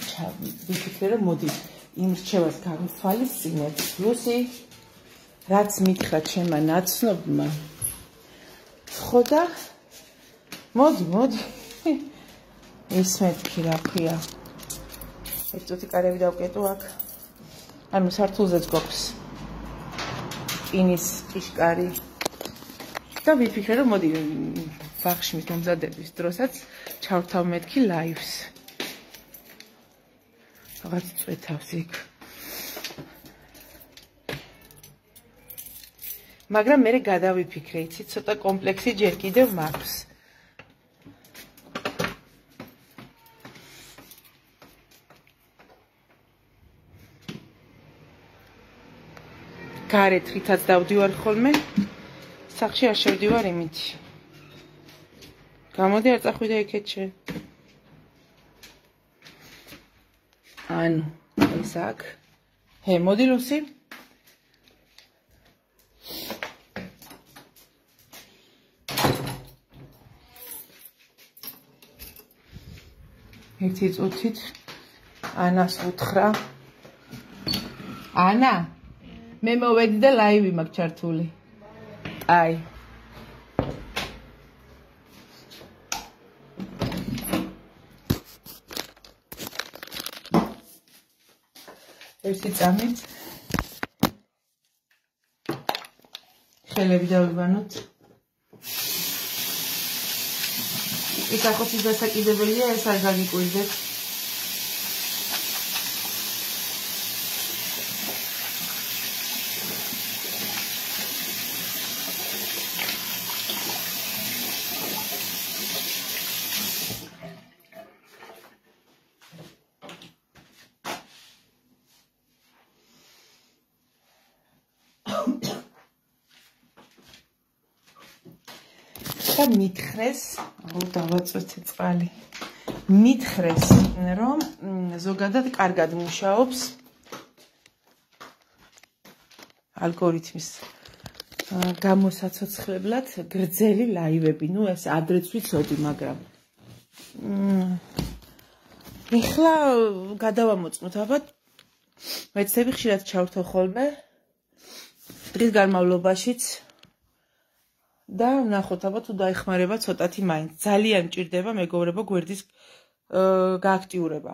ვიფიქრე რომ მოდი იმ რჩევას გავთვალისწინებ ლუსი რაც მითხრა ჩემმა ნაცნობმა ხო და მოდი ის მეთქი რა ქვია ეს წუთი კარები დავკეტო აქ ანუ სართულზეც გვაქვს ინის კიშკარი და ვიფიქრე რომ მოდი ვახშმის მომზადების დროსაც ჩავთავ მეთქი ლაივს რაღაც წვეთავს იქ მაგრამ მე გადავიფიქრე, იცით, ცოტა კომპლექსი ჯერ კიდევ მაქვს. გარეთ რითაც დავდივარ ხოლმე, სახლში არ შევდივარ იმით. გამოდი არ წახვიდე იქეთში. ანუ, ეს აქ. ჰე, მოდი ლუსი. ერთი წუთით ანას უთხრა. ანა, მე მოვედი და ლაივი მაქვს ჩართული. აი. ერთი წამით ხელები დავიბანოთ. ის ახოთის დასაკიდებელია, ეს არ გაგიკვირდეთ. და მითხრეს, დავაწვეთე წყალი. მითხრეს, რომ ზოგადად კარგად მუშაობს ალგორითმის გამოსაცოცხლებლად გრძელი ლაივები. ნუ ეს ადრეც ვიცოდი, მაგრამ ეხლა გადავამოწმოთ ალბათ. მეცდები ხშირად ჩავრთო ხოლმე დღის განმავლობაშიც და ვნახოთ ალბათ თუ დაეხმარება ცოტათი მაინც. ძალიან მჭირდება მეგობრებო გვერდის გააქტიურება.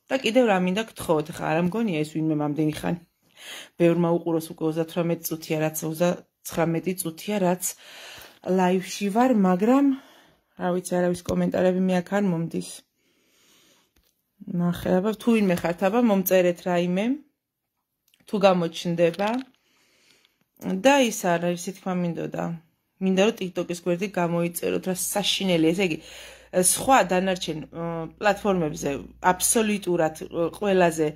და კიდევ რა მინდა გთხოვოთ, ხა არ მგონია ეს ვინმე მამდენი ხანი. ბევრმა უყუროს უკვე 38 წუთია, რაც 39 წუთია, რაც ლაივში ვარ, მაგრამ რა ვიცი, არავის კომენტარები მე აქ არ მომდის. ნახე, აბა თუ ვინმე ხართ, აბა მომწერეთ რაიმე, თუ გამოჩნდება. და ის არის, თქმა მინდოდა. მინდა რომ TikTok-ის გვერდი გამოიწეროთ, რა საშინელი, ესე იგი, სხვა დანარჩენ პლატფორმებზე აბსოლუტურად ყველაზე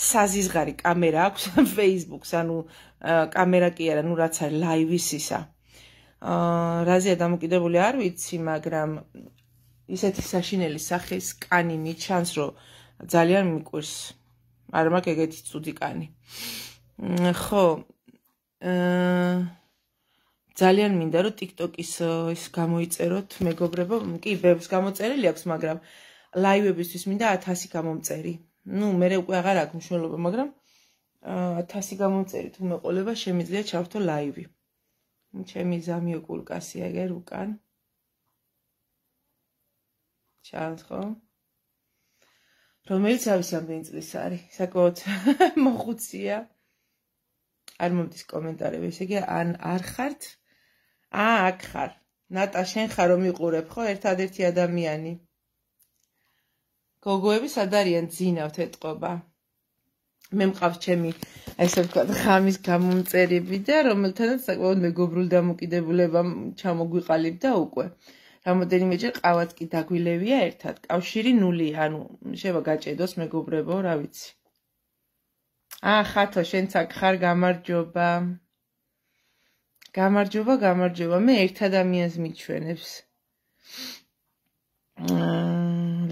საზიზღარი კამერა აქვს Facebook-ს, ანუ კამერა კი არა, ნუ რაც არის ლაივის ისა. რაზეა დამოკიდებული არ ვიცი, მაგრამ ისეთი საშინელი სახის კანი მიჩანს, რომ ძალიან მიყვირს. არ მაქვს ეგეთი ცუდი კანი. ხო, ძალიან მინდა რომ TikTok-ის ის გამოიწეროთ, მეგობრებო, კი, ბევრს გამოწერილი აქვს, მაგრამ ლაივებისთვის მინდა 1000 გამომწერი. ნუ მე უკვე აღარ აქვს მნიშვნელობა, მაგრამ 1000 გამომწერი თუ მეყოლება, შემიძლია ჩავრთო ლაივი. ჩემი ზამიო კულკასი ეგერ უკან. ჩანს ხო? რომელიც არის ამდენი წლის არის, საკმაოდ მოხუცია. არ მომდის კომენტარები, ესე იგი არ ხართ? აქ ხარ. ნატა, შენ ხარ რომ მიყურებ, ხო, ერთადერთი ადამიანი. გოგოები სად არიან ძინავთ ეტყობა. მე მყავს ჩემი, ესე ვთქვათ, ხამის გამომწერები და რომელთანაც საკმაოდ მეგობრული დამოკიდებულება ჩამოგვიყალიბდა უკვე. რამოდენიმეჯერ ყავაც კი დაგვილევია ერთად. კავშირი ნულია, ანუ შევა გაჭედოს მეგობრებო, რა ვიცი. ხათო, შენც აქ ხარ, გამარჯობა. გამარჯობა, მე ერთ ადამიანს მიჩვენებს.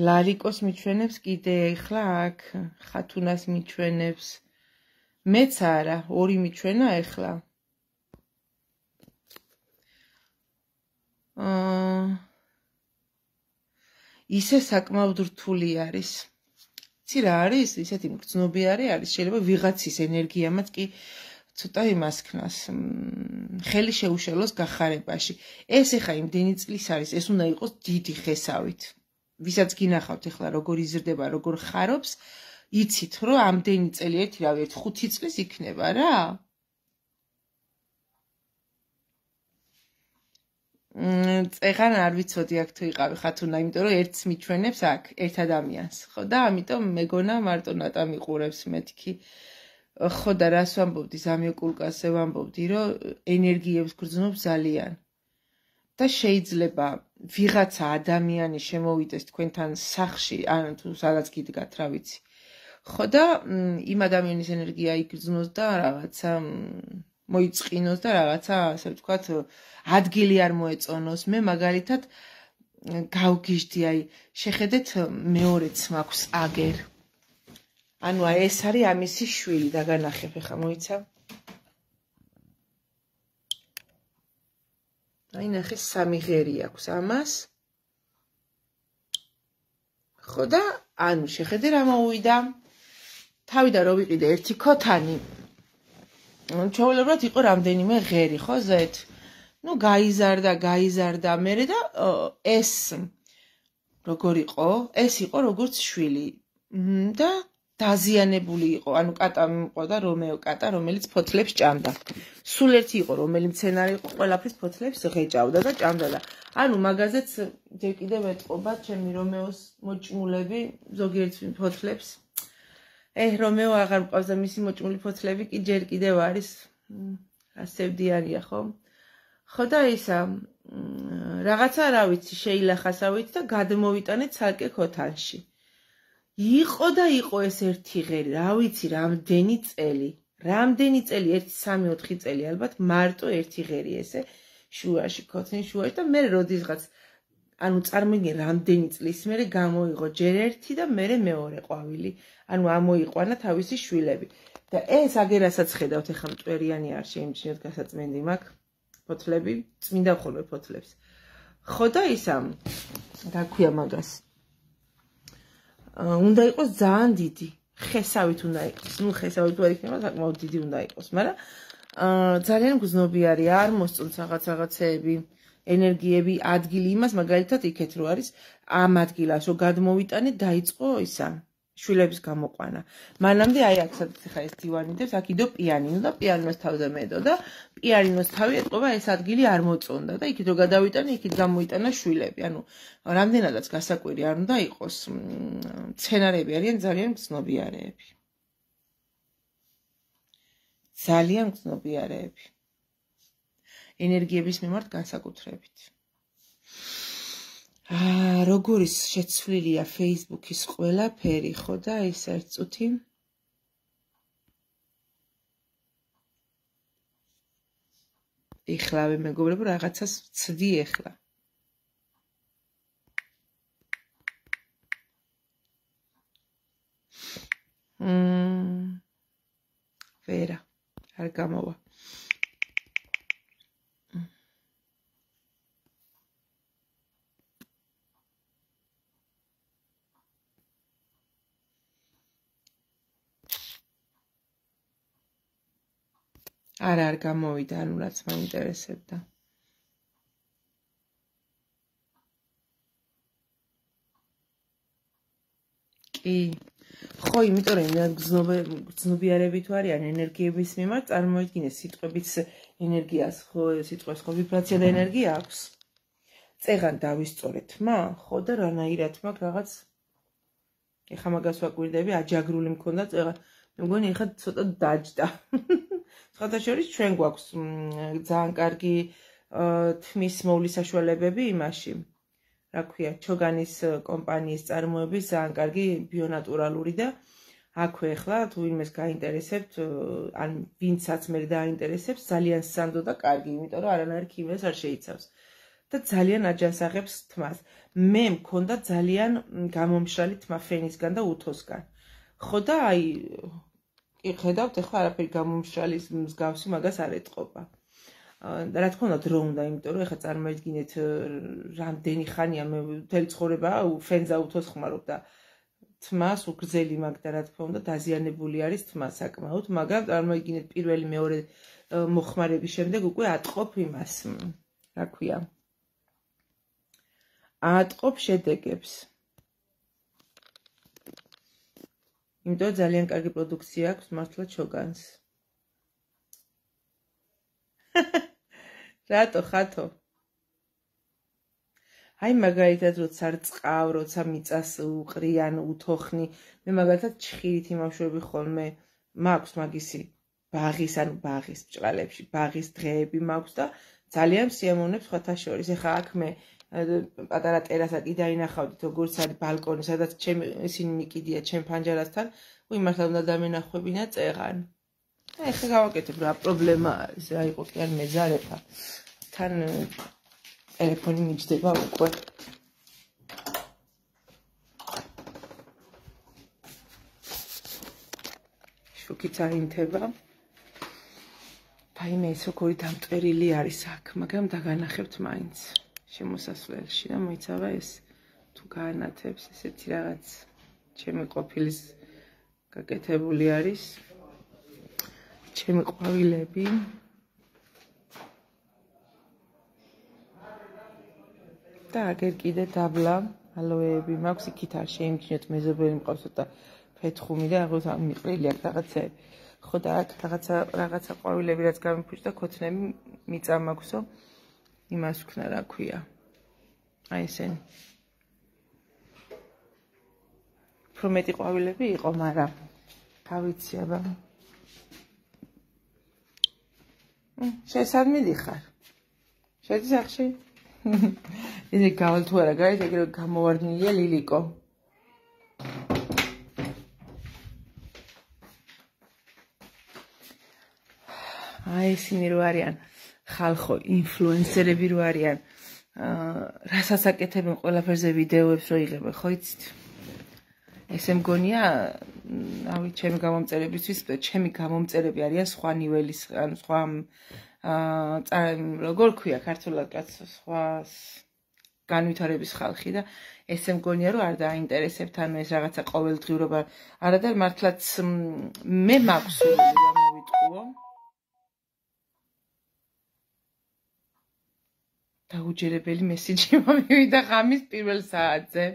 ლალიკოს მიჩვენებს კიდე, ეხლა აქ ხათუნას მიჩვენებს. მეც არა, ორი მიჩვენა ეხლა. ისე საკმაოდ რთული არის. ცი რა არის? ისეთი მგრძნობიარე არის, შეიძლება ვიღაცის ენერგიამაც კი ცოტა იმას ქნას, ხელი შეუშალოს გახარებაში. ეს ეხა იმდენი წლის არის, ეს უნდა იყოს დიდი ხესავით. ვისაც გინახავთ ეხლა როგორ იზრდება, როგორ ხარობს, იცით რომ ამდენი წელი ერთი რავი 5 წლის იქნება რა. წეღან არ ვიცოდი აქ თუ იყავი ხათუნა, იმიტომ რომ ერთს მიჩვენებს აქ, ერთ ადამიანს, ხო და ამიტომ მეგონა მარტო ნატა მიყურებს მეთქი. ხო და რას ვამბობდი ზამიოკულკაზე ვამბობდი რომ ენერგიებს გრძნობ ძალიან და შეიძლება ვიღაცა ადამიანი შემოვიდეს თქვენთან სახში ან თუ სადაც გიდგათ რა ვიცი ხო და იმ ადამიანის ენერგია იგრძნოს და რაღაცა მოიწყინოს და რაღაცა ასე ვთქვათ ადგილი არ მოეწონოს მე მაგალითად გავგიჟდი აი შეხედეთ მეორეც მაქვს აგერ ანუ ეს არის ამისი შვილი დაგანახებ ხა მოიცა აი ნახე სამი ღერი აქვს ამას ხო და ანუ შეხედე რა მოვიდა თავიდან რო ვიყიდე ერთი ქოთანი ჩვეულებრივად იყო რამდენიმე ღერი ხო ზეთ ну გაიზარდა მერე და ეს როგორ იყო ეს იყო როგორც შვილი და დაზიანებული იყო ანუ კატა მიყოდა რომეო კატა რომელიც ფოთლებს ჭამდა სულ ერთი იყო რომელი მცენარე იყო ყველაფრის ფოთლებს ღეჭავდა და ჭამდა და ანუ მაგაზეც ჯერ კიდევ ეტყობა ჩემი რომეოს მოჭმულები ზოგიერთ ფოთლებს რომეო აღარ მყავს და მისი მოჭმული ფოთლები კი ჯერ კიდევ არის ასევდიანია ხო და ისა რაღაცა რა ვიცი შეილახასავით და გადმოვიტანეთ ცალკე ქოთანში იყო და იყო ეს ერთი ღერი რა ვიცი რამდენი წელი 1-3-4 წელი ალბათ მარტო ერთი ღერი ესე შუაში ქოთნის შუაში და მე როდისღაც ანუ წარმოგიდგენ რამდენი წლის მერე გამოიღო ჯერ ერთი და მერე მეორე ყვავილი ანუ ამოიყვანა თავისი შვილები და ეს აგერასაც ხედავთ ეხლა მტვერიანი არ შეიმჩნიოთ გასაწმენდი მაქვს ფოთლები წმინდა ხოლმე ფოთლებს ხო და ისა რა ქვია მაგას უნდა იყოს ძალიან დიდი ხესავით უნდა იყოს ნუ ხესავით ვერ იქნება საკმაოდ დიდი უნდა იყოს მაგრამ ძალიან გზნობიარი არ მოსწონს რაღაცეები ენერგიები ადგილი იმას მაგალითად იქეთ რო არის ამ ადგილას რო გადმოვიტანე დაიწყო ისა შვილების გამოყვანა მანამდე აი აქ სადაც ხა ეს დივანიდებს აქ იდო პიანინო და პიანინოს თავზე მედო და პიანინოს თავი ეტყობა ეს ადგილი არ მოწონდა და იქით რო გადავიტანე იქით გამოიტანა შვილები ანუ რამდენადაც გასაკვირი არ უნდა იყოს მცენარეები არიან ძალიან მგრძნობიარეები ენერგიების მიმართ განსაკუთრებით როგორ ის შეცვლილია Facebook-ის ყველაფერი ხო და ეს ერთ წუთი ეხლავე მეგობრებო რაღაცას ვცდი ეხლა ვერა არ გამოვა არ გამოვიდა, ანუ რაც მაინტერესებდა. კი. ხო, იმიტომ რომ გზნობიარები თუ არიან ენერგიების მიმართ, წარმოიდგინე სიტყვების ენერგიას, ხო, სიტყვას ხო ვიბრაცია და ენერგია აქვს. წეღან დავისწორეთ, ხო და რანაირად მაქვს რაღაც ეხა მაგას ვაკვირდები, აჯაგრული მქონდა წეღან. მე მგონი ეხა ცოტა დაჯდა. სხვადასხვა ჩვენ გვაქვს ძალიან კარგი თმის მოვლის საშუალებები იმაში. რა ქვია, ჩოგანის კომპანიის წარმოების ძალიან კარგი ბიონატურალური და აქვე ახლა თუ ვინმეს გაინტერესებთ, ან ვინცაც მე დაინტერესებს, ძალიან სანდო და კარგი, იმიტომ რომ არანაირ ქიმიას არ შეიცავს. და ძალიან აჯანსაღებს თმას. მე მქონდა ძალიან გამომშრალი თმა ფენისგან და უთოსგან. ხო და აი კი ხედავთ ახლა არაფერი გამომშრალის მსგავსი მაგას არ ეტყობა. რა თქმა უნდა დრო უნდა, იმიტომ რომ ახლა წარმოიდგინეთ რამდენი ხანია მე მთელი ცხოვრება ფენზე უთოს ხმარობ და თმას უგრძელი მაგ და რა თქმა უნდა დაზიანებული არის თმა საკმაოდ, მაგრამ წარმოიდგინეთ პირველი მეორე მოხმარების შემდეგ უკვე ატყობ იმას. რა ქვია? ატყობ შედეგებს. იმიტომ ძალიან კარგი პროდუქცია აქვს მართლა ჩოგანს. რატო ხათო? აი მაგალითად როცა რწყავ, როცა მიწას უყრიან, უთოხნი, მე მაგალითად ჩხირით იმავშვები ხოლმე მაქვს მაგისი ბაღის, ანუ ბაღის ბჭყალებში, ბაღის დღეები მაქვს და ძალიან სიამოვნებს სხვათა შორის. ეხლა აქ მე პატარა ტერასა კი დაინახავდით, როგორც არის ბალკონი, სადაც ჩემი ისინი მიკიდია ჩემ ფანჯარასთან, მართლა უნდა დამენახვებინა წეღან. და ეხლა გავაკეთებ რა პრობლემა არის, რა იყო კი არ მეზარეფა. თან ტელეფონი მიჯდება უკვე. შუქიც აინთება. აი მე ეს როგორი დამტვერილი არის აქ, მაგრამ დაგანახებთ მაინც შემოსასვლელში და მოიცავა ეს თუ გაანათებს ესეთი რაღაც ჩემი ყოფილის გაკეთებული არის. ჩემი ყვავილები. და აგერ კიდე დაბლა ალოეები მაქვს, იქით არ შეიმჩნიოთ, მეზობელი მყავს და ფეთხუმი და აღოთ მიყრილი აქ რაღაცები. ხო და აქ რაღაცა ყვავილები რაც გამიფუჭდა, ქოთნები მიწა მაქვსო. იმას ვქნა რა ქვია. აი ესენი. უფრო მეტი ყვავილები იყო, მაგრამ გავიცი აბა. შესად მიდიხარ. შედის ახში? ისე გავალ თუ არა გაიც ეგრე გამოვარდნილია ლილიკო. აი ისინი რო არიან ხალხო ინფლუენსერები რო არიან, რასაც აკეთებენ ყველაფერზე ვიდეოებს რო იღებენ, ხო იცით? ესე მგონია, რავი, ჩემი გამომწერებისთვის, ჩემი გამომწერები არიან სხვა ნიველის, ანუ სხვა როგორ ქვია ქართულად კაცო, სხვა განვითარების ხალხი და ესე მგონია რომ არ დააინტერესებთ ანუ ეს რაღაცა ყოველდღიურობა არა და მართლაც მე მაქვს რა მოვიტყუო დაუჯერებელი მესიჯი მომივიდა ღამის პირველ საათზე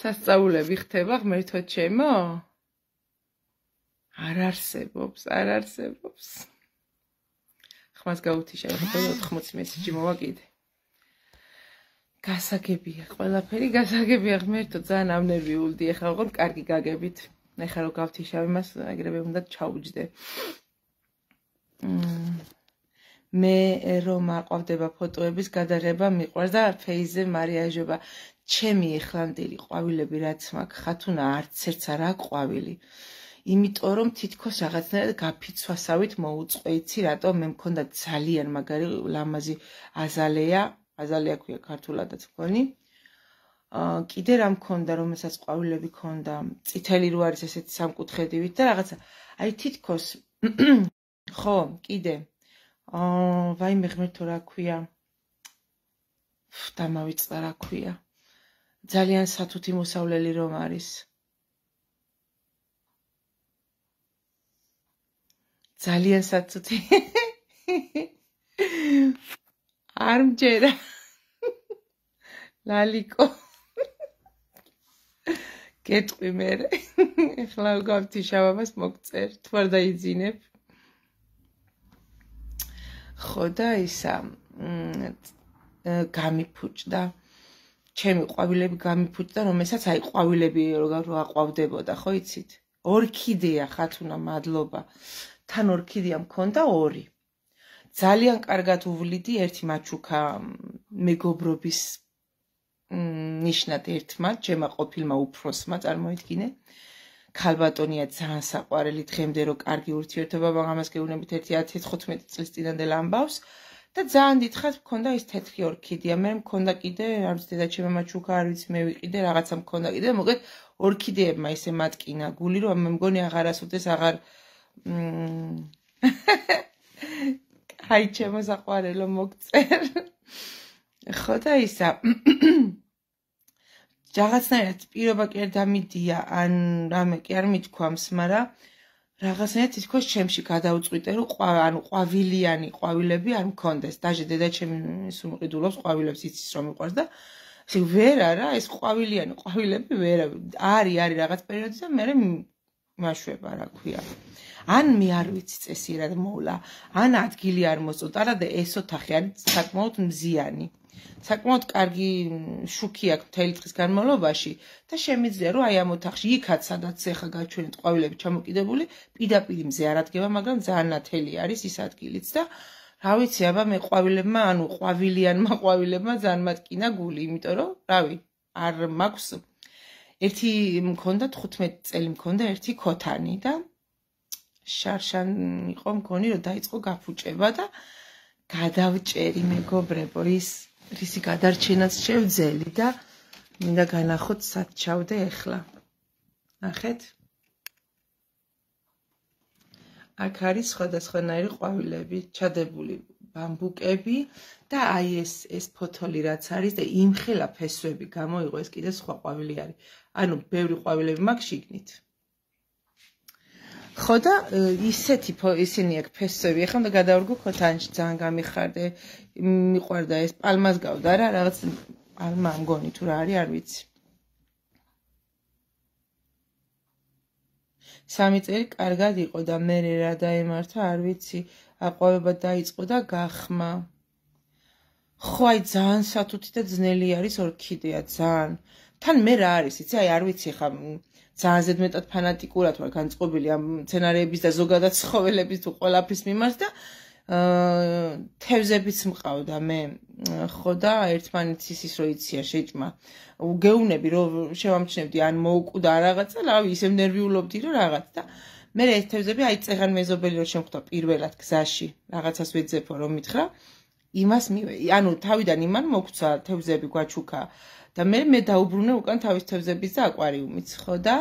სასწაულები ხდება ღმერთო ჩემო? არ არსებობს. ხმას გავუთიშა, ეხლა 80 მესიჯი მოვაკიდე. გასაგებია, ყველაფერი გასაგებია ღმერთო, ძალიან ამნერვიულდი, ეხლა ვიყავ კარგი გაგებით. ეხლა რო გავთიშავ იმას, ეგრევე უნდა ჩაუჯდე. მე რომ აყვავდება ფოტოების გადაღება მიყვარს და ფეიზზე მარიაჟობა. ჩემი ეხლანდელი ყვავილები რაც მაქვს, ხათუნა არც ერთს არა ყვავილი. იმიტომ რომ თითქოს რაღაცნაირად გაფიცვასავით მოუწყო, იცი რატომ მე მქონდა ძალიან მაგარი ლამაზი აზალია ქვია ქართულადაც მქონი. კიდე რა მქონდა, რომელსაც ყვავილები მქონდა, წითელი რო არის ესეთი სამკუთხედივით და რაღაცა. აი თითქოს ხო, კიდე ვაიმე ღმერთო რა ქვია. დამავიწყდა რა ქვია. ძალიან სათუთი მოსავლელი რომ არის. ძალიან სათუთი. არ მჯერა. ლალიკო. გეტყვი მერე. ეხლა გავთიშავებას მოგწერ, თუ არ დაიძინებ. ხო და ისა გამიფუჭდა. ჩემი ყვავილები გამიფუჭდა, რომელსაც აი ყვავილები რო აყვავდებოდა, ხო იცით? ორქიდეა ხათუნა, მადლობა. თან ორქიდეა მქონდა 2. ძალიან კარგად უვლიდი ერთი მაჩუკა მეგობრობის ნიშნად ერთმა, ჩემმა ყოფილმა უფროსმა, წარმოიდგინე. ქალბატონია ძალიან საყვარელი დღემდე რო კარგი ურთიერთობა, მაგრამ ამას გეუბნებით 10-15 წლის წინანდელ ამბავს. და ძალიან დიდხანს მქონდა ის თეთრი ორქიდეა. მე მქონდა კიდე, არ ვიცი, დედაჩემმა მაჩუკა, არ ვიცი, მე ვიყიდე, რაღაცა მქონდა კიდე, მოგეთ ორქიდეებმა ისე მატკინა გული, რომ მე მგონი აღარასოდეს აღარ აი ჩემო საყვარელო მოგწერ. ხო და ისა რაღაცნაირად პირობა კი არ დამიდია, ან რამე კი არ მithქვამს, მაგრამ რაღაცნაირად თითქოს ჩემში გადაუწყვიტე, რომ ანუ ყვავილიანი ყვავილები არ მქონდეს. დაჟე დედაჩემი უმყიდულობს ყვავილებს, იცის რომ მიყვარს და ესე ვერ არა, ეს ყვავილიანი ყვავილები ვერ არის რაღაც პერიოდი და მე მაშვება, რა ქვია. ან მე არ ვიცი წესიერად მოვლა, ან ადგილი არ მოსწოდა და ეს ოთახი არის საკმაოდ მზიანი. საკმაოდ კარგი შუქი აქვს მთელი დღის განმავლობაში და შემიძლია რომ აი ამ ოთახში იქაც სადაც ეხა გაჩვენეთ ყვავილები ჩამოკიდებული, პირდაპირ მზე არ ადგება, მაგრამ ძალიან ნათელი არის ის ადგილიც და რა ვიცი, აბა მე ყვავილებმა, ანუ ყვავილიანმა ყვავილებმა ძალიან მატკინა გული, იმიტომ რომ, რავი, არ მაქვს ერთი მქონდა 15 წელი მქონდა ერთი ქოთანი და შარშან იყო მგონი რომ დაიწყო გაფუჭება და გადავჭერი მეგობრებო რისი გადარჩენაც შევძელი და მინდა განახოთ სად ჩავდე ახლა. ნახეთ? აქ არის სხვადასხვანაირი ყვავილები, ჩადებული ბამბუკები და აი ეს ფოთოლი რაც არის და იმხელა ფესვები გამოიღო, ეს კიდე სხვა ყვავილი არის. ანუ ბევრი ყვავილები მაქვს შიგნით. ხო და ისინი აქ ფესვები, ახლა უნდა გადავრგო ქოთანში, ძალიან გამიხარდა, მიყვარდა ეს პალმას გავდა რა, რაღაც პალმა მგონი თუ რა არის, არ ვიცი. 3 წელი კარგად იყო და მე რა დაემართა, არ ვიცი, აყვავება დაიწყო და გახმა. ხო, აი ძალიან სათუთი და ძნელი არის ორქიდეა, ძალიან. თან მე რა არის, იცი, აი არ ვიცი ხა ძალიან ზედმეტად ფანატიკურად ვარ განწყობილი ამ მცენარეების და ზოგადად ცხოველების თუ ყველაფრის მიმართ და თევზებიც მყავდა მე ხო და ერთმანეთის ის რო იცია შეჭმა გეუნები რომ შევამჩნევდი ან მოუკვდა რაღაცა რავი ისევ ნერვიულობდი რომ რაღაც და მე ეს თევზები აი წეღან მეზობელი რო შემხვდა პირველად გზაში რაღაცას ვეძებო რომ მითხრა იმას ანუ თავიდან იმან მოგცა თევზები გვაჩუქა და მე დაუბრუნე უკან თავის თევზების და აკვარიუმიც ხო და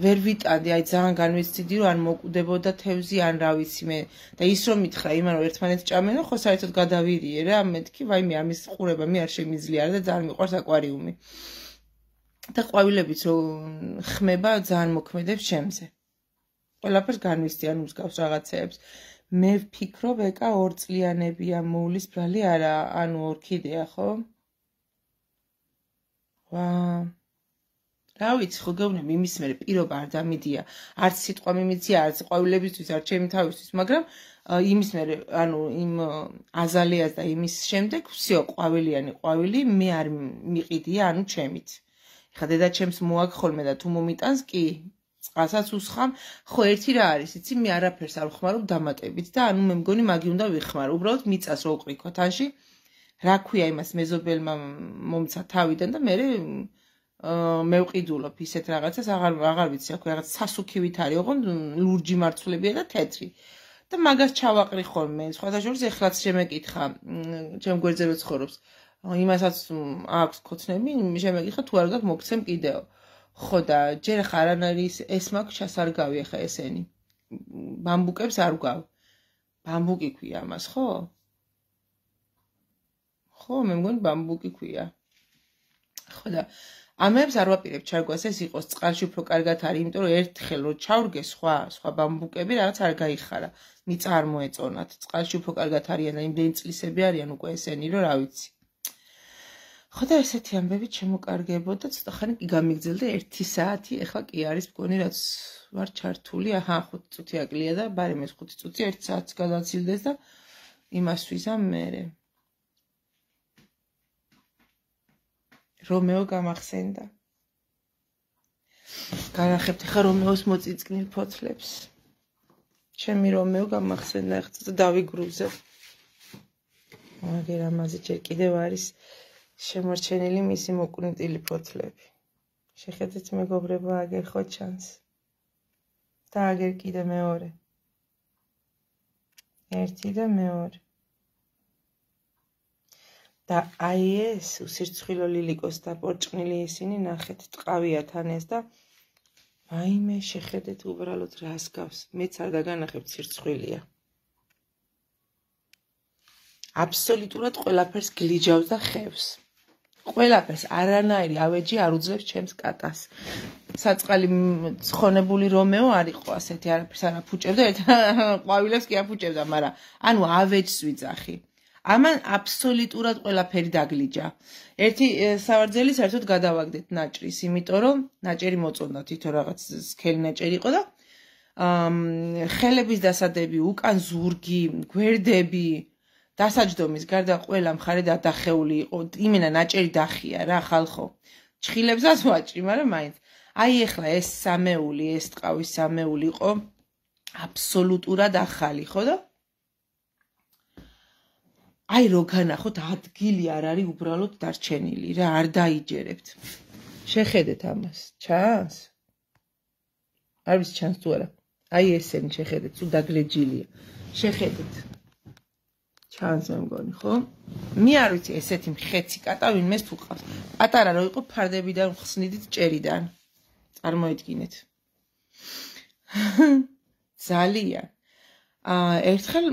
ვერ ვიტანდი აი ძალიან განვიცდიდი რომ არ მოკვდებოდა თევზი ან რა ვიცი მე და ის რომ მითხრა იმან რომ ერთმანეთს ჭამენო ხო საერთოდ გადავირიე რა მეთქი ვაიმე ამის ყურება მე არ შემიძლია და ძალიან მიყვარს აკვარიუმი და ყვავილებიც რომ ხმება ძალიან მოქმედებს ჩემზე ყველაფერს განვიცდი ან მსგავს რაღაცეებს მე ვფიქრობ ეკა 2 წლიანებია მოვლის ბრალი არა ანუ ორქიდეა ხო რა ვიცი ხო გეუბნები იმის მერე პირობა არ დამიდია არც სიტყვა მიმიცია არც ყვავილებისთვის არ ჩემი თავისთვის მაგრამ იმის მერე ანუ იმ აზალიას და იმის შემდეგ всё ყვავილი მე არ მიყიდია ანუ ჩემით ეხა დედა ჩემს მოაგ ხოლმე და თუ მომიტანს კი წყალსაც უსხამ ხო ერთი რა არის იცი მე არაფერს არ ვხმარობ დამატებით და ანუ მე მგონი მაგი უნდა ვიხმარო უბრალოდ მიწას რო უყრი ქოთანში რა ქვია იმას მეზობელმა მომცა თავიდან და მე მევყიდულობ ისეთ რაღაცას აღარ ვიცი აქ რაღაც სასუქივით არის ოღონდ ლურჯი მარცვლებია და თეთრი და მაგას ჩავაყრი ხოლმე სხვათა შორის ეხლაც შემეკითხა ჩემ გვერდზე რო ცხოვრობს იმასაც აქვს ქოცნები შემეკითხა თუ არ გაქვს მოგცემ კიდეო ხო და ჯერ ხა არანაირი ეს მაქვს ჩასარგავი ხა ესენი ბამბუკებს არ ვგავ ბამბუკი ქვია ამას ხო ხო მე მგონი ბამბუკი ქვია ხო და ამებს არ ვაპირებ ჩარგვას ეს იყოს წყალში უფრო კარგად არის იმიტომ რომ ერთხელ რო ჩავრგე სხვა ბამბუკები რაღაც არ გაიხარა მიწა არ მოეწონათ წყალში უფრო კარგად არიან და იმდენი წლისები არიან უკვე ესენი რომ რა ვიცი ხო და ესეთი ამბები შემოკარგებოდა ცოტა ხანი კი გამიგრძელდა 1 საათი ეხლა კი არის მგონი რაც ვარ ჩართული აჰა 5 წუთი აკლია და ბარემ ეს 5 წუთი 1 საათს გადაცილდეს და იმას ვიზამ მერე რომეო გამახსენდა. განახებთ ხა რომეოს მოწიწკნილ ფოთლებს. ჩემი რომეო გამახსენდა, ხა დავიგრუზებ. აგერ ამაზე ჯერ კიდევ არის შემორჩენილი მისი მოკუნიტილი ფოთლები. შეხედეთ მეგობრებო, აგერ ხო ჩანს. და აგერ კიდე მეორე. ერთი და მეორე. და აი ეს უსირცხვილო ლილიკოს და პორჭყნილი ისინი ნახეთ ტყავიათან ეს და ვაიმე შეხედეთ უბრალოდ რას გავს მეც არ დაგანახებ სირცხვილია აბსოლუტურად ყველაფერს გლიჯავს და ხევს ყველაფერს არანაირი ავეჯი არ უძლებს ჩემს კატას საწყალი ცხონებული რომეო არ იყო ასეთი არაფერს არ აფუჭებდა ერთ ყვავილებს კი აფუჭებდა მაგრამ ანუ ავეჯს ვიძახი ამან აბსოლუტურად ყველაფერი დაგლიჯა. ერთი სავარძელი საერთოდ გადავაგდეთ ნაჭრის, იმიტომ რომ ნაჭერი მოწონდა თვითონ რაღაც სქელი ნაჭერი იყო და ხელების დასადები, უკან ზურგი, გვერდები, დასაჯდომის გარდა ყველა მხარე დადახეული იყო. იმენა ნაჭერი დახია რა ხალხო. ჩხილებსაც ვაჭრი, მაგრამ მაინც. აი ეხლა ეს სამეული, ეს ტყავის სამეული იყო აბსოლუტურად ახალი, ხო და? აი რო განახოთ ადგილი არ არის უბრალოდ დარჩენილი რა, არ დაიჯერებთ. შეხედეთ ამას, ჩანს? არ ვიცი ჩანს თუ არა. აი ესენი შეხედეთ, თუ დაგლეჯილია. შეხედეთ. ჩანს მე მგონი, ხო? მე არ ვიცი ესეთი მხეცი კატა ვინმეს თუ ყავს. პატარა რო იყო ფარდებიდან ხსნიდით ჭერიდან. წარმოიდგინეთ. ძალიან. ერთხელ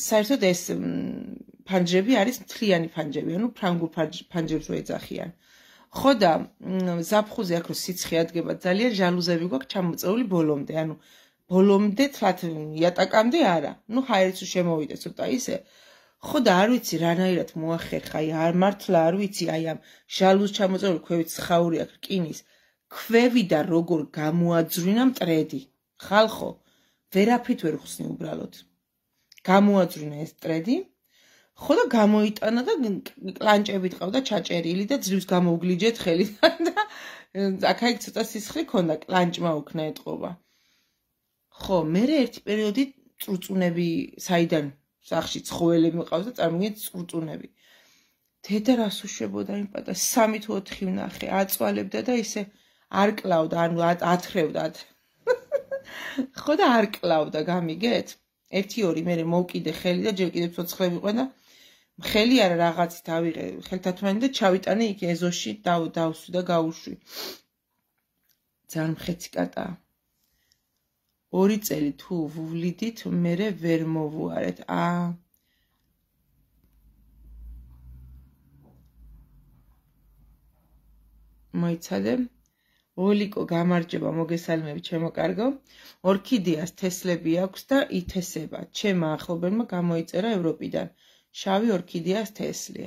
საერთოდ ეს ფანჯრები არის მთლიანი ფანჯრები, ანუ ფრანგულ ფანჯრებს ეძახიან. ხო და ზაფხულზე აქ რო სიცხე ადგება ძალიან ჟალუზები გვაქვს ჩამოწეული ბოლომდე, ანუ ბოლომდე თლათ იატაკამდე არა. ნუ ჰაერიც შემოვიდა ცოტა ისე. ხო და არ ვიცი რანაირად მოახერხა, აი არ მართლა არ ვიცი, აი ამ ჟალუზ ჩამოწეული ქვევით სხაური აქ რკინის ქვევიდან როგორ გამოაძვრინა მტრედი. ხალხო ვერაფრით ვერ ხსნი უბრალოდ. გამოაძვრინა ეს ტრედი. ხო და გამოიტანა და კლანჭებით ყავდა ჩაჭერილი და ძლივს გამოუგლიჯეთ ხელიდან და აქ ცოტა სისხლი ქონდა, კლანჭმა უქნა ეტყობა. ხო, მე ერთი პერიოდი წურწუნები საიდან სახში ცხოველები მყავს და წარმოგიდგენთ წურწუნები. დედა რას უშვებოდა იმ პატა 3 თუ 4 ვნახე, აწვალებდა და ისე არ კლავდა, ანუ ათრევდა. ხო და არ კლავდა, გამიგეთ? 1-2 მე მოვკიდე ხელი და ჯერ კიდევ ცოცხლები ყვენ და ხელი არა რაღაცით ავიღე ხელთათმანი და ჩავიტანე იქ ეზოში დავსვი და გავუშვი. ძალიან მხეცი კატაა. 2 წელი თუ ვვლიდით, მე ვერ მოვუარეთ. მოიცადე? ოლიკო გამარჯობა, მოგესალმები ჩემო კარგო. ორქიდეას თესლები აქვს და ითესება. ჩემმა ახლობელმა გამოიწერა ევროპიდან. შავი ორქიდეას თესლი.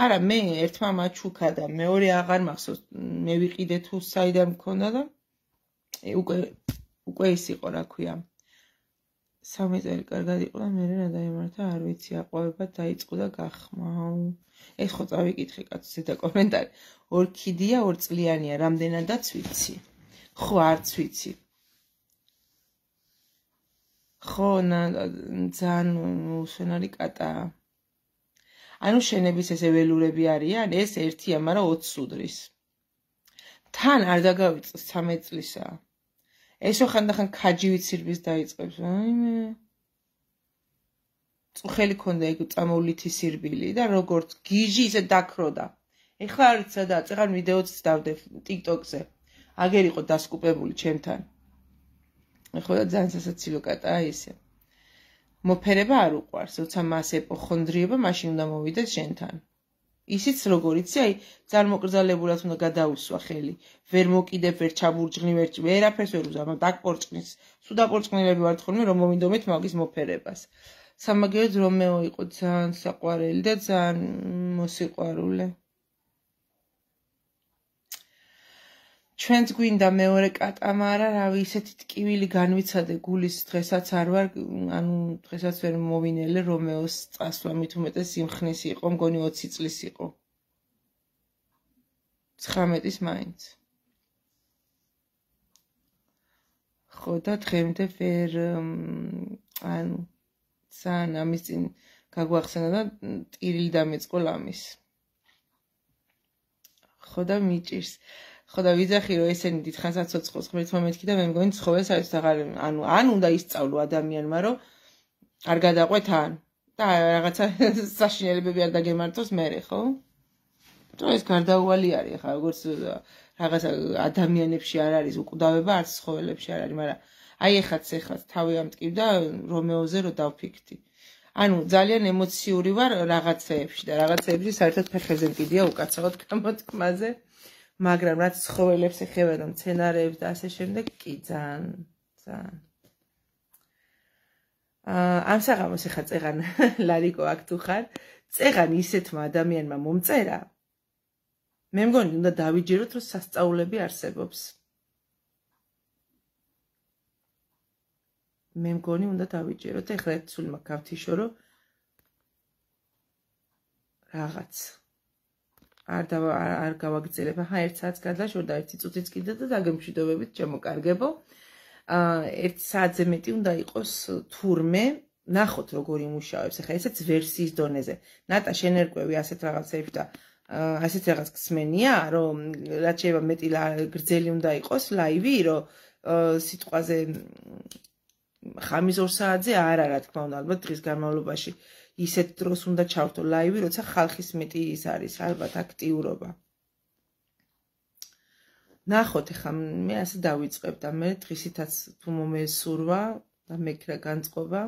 არა, მე ერთმა მაჩუქა და მეორე აღარ მახსოვს. მე ვიყიდე თუ საიდან მქონდა და უკვე ის იყო, რა ქვია. 3 წელი კარგად იყო და მე რა დაემართა, არ ვიცი, აყვავება დაიწყო და გახმა. ეს ხო წავიკითხე კაცო ზედა კომენტარი. ორქიდეა 2 წლიანია, რამდენადაც ვიცი. ხო, არც ვიცი. ხო, ძალიან უსვენარი კატაა. ანუ შენების ესე ველურები არიან, ეს ერთია, მაგრამ 20 სუდრის. თან არ დაგავიწყეს 13 წლისაა. ესო ხანდახან ქაჯივით სირბის დაიწყებს. აიმე. წუხელი ქონდა ეგ წამოვლითი სირბილი და როგორც გიჟი ისე დაქროდა. ეხლა არ ვიცი სადაც, ეხლა ვიდეოც დავდებ TikTok-ზე. აგერ იყო დასკუპებული ჩემთან. ეხლა ძალიან სასაცილო კატაა ისე. მოფერება არ უყვარს, როცა მას ეპოხონდრიება, მაშინ უნდა მოვიდეს შენთან. ისიც როგორ იცი, აი წარმოკრძალებულად უნდა გადაუსვა ხელი. ვერ მოკიდებ, ვერ ჩაბურჭგნი, ვერაფერს ვერ უზამო, დაკპორჭკნის. სულ დაკპორჭკნილები ვართ ხოლმე, რომ მოვინდომეთ მაგის მოფერებას. სამაგერად რომეო იყო ძალიან საყვარელი და ძალიან მოსიყვარულე. ჩვენც გვინდა მეორე კატამარა, რავი, ისეთი ტკივილი განვიცადე გულის დღესაც არ ვარ, ანუ დღესაც ვერ მოვინელე რომეოს წასვლა, მით უმეტეს სიმხნის იყო, მგონი 20 წლის იყო. 19-ის მაინც. ხო და დღემდე ვერ ანუ ძალიან ამის წინ გაგვახსენა და ტირილი დამეწყო ლამის. ხო და მიჭირს. ხო და ვიძახი რომ ესენი დიდხანს აცოცხლოს ღმერთმა მეთქი და მე მგონი ცხოველს არის აღარ ანუ უნდა ისწავლო ადამიანმა რომ არ გადაყვეთ ან და რაღაცა საშინელებები არ დაგემართოს მერე ხო? რომ ეს გარდაუვალი არის ხა როგორც რაღაცა ადამიანებში არ არის უკვდავება არც ცხოველებში არ არის მაგრამ აი ეხლაც თავი ამტკივდა რომეოზე რომ დავფიქრდი. ანუ ძალიან ემოციური ვარ რაღაცეებში და რაღაცეებში საერთოდ ფეხებზე მკიდია უკაცრავად გამოთქმაზე. მაგრამ რაც ცხოველებს ეხება და მცენარეებს და ასე შემდეგ კი ძალიან. ამ საღამოს ეხა წეღან ლარიკო აქ თუ ხარ, წეღან ისეთმა ადამიანმა მომწერა. მე მგონი უნდა დავიჯეროთ, რომ სასწაულები არსებობს. მე მგონი უნდა დავიჯეროთ, ეხლა ერთ სულ მაქვს გავთიშო, რომ რაღაც არ გავაგრძელებ. ახლა 1 საათს გადაშორდა, 1 წუთიც კიდე და დაგემშვიდობებით ჩემოკარგებო. 1 საათზე მეტი უნდა იყოს თურმე, ნახოთ როგორ იმუშავებს. ახლა ესეც ვერსიის დონეზე. ნატა შენ ერკვევი ასეთ რაღაცებს და ასეთ რაღაც გსმენია, რომ რაც შეიძლება მეტი გრძელი უნდა იყოს ლაივი, რომ სიტყვაზე ხამის 2 საათზე არა, რა თქმა უნდა, ალბათ დღის განმავლობაში ისეთ დროს უნდა ჩავთო ლაივი, როცა ხალხის მეტი ის არის, ალბათ აქტიურობა. ნახოთ, ახლა მე ასე დავიწყებ და მე დღისითაც თუ მომესურვა და მეკრა განწყობა,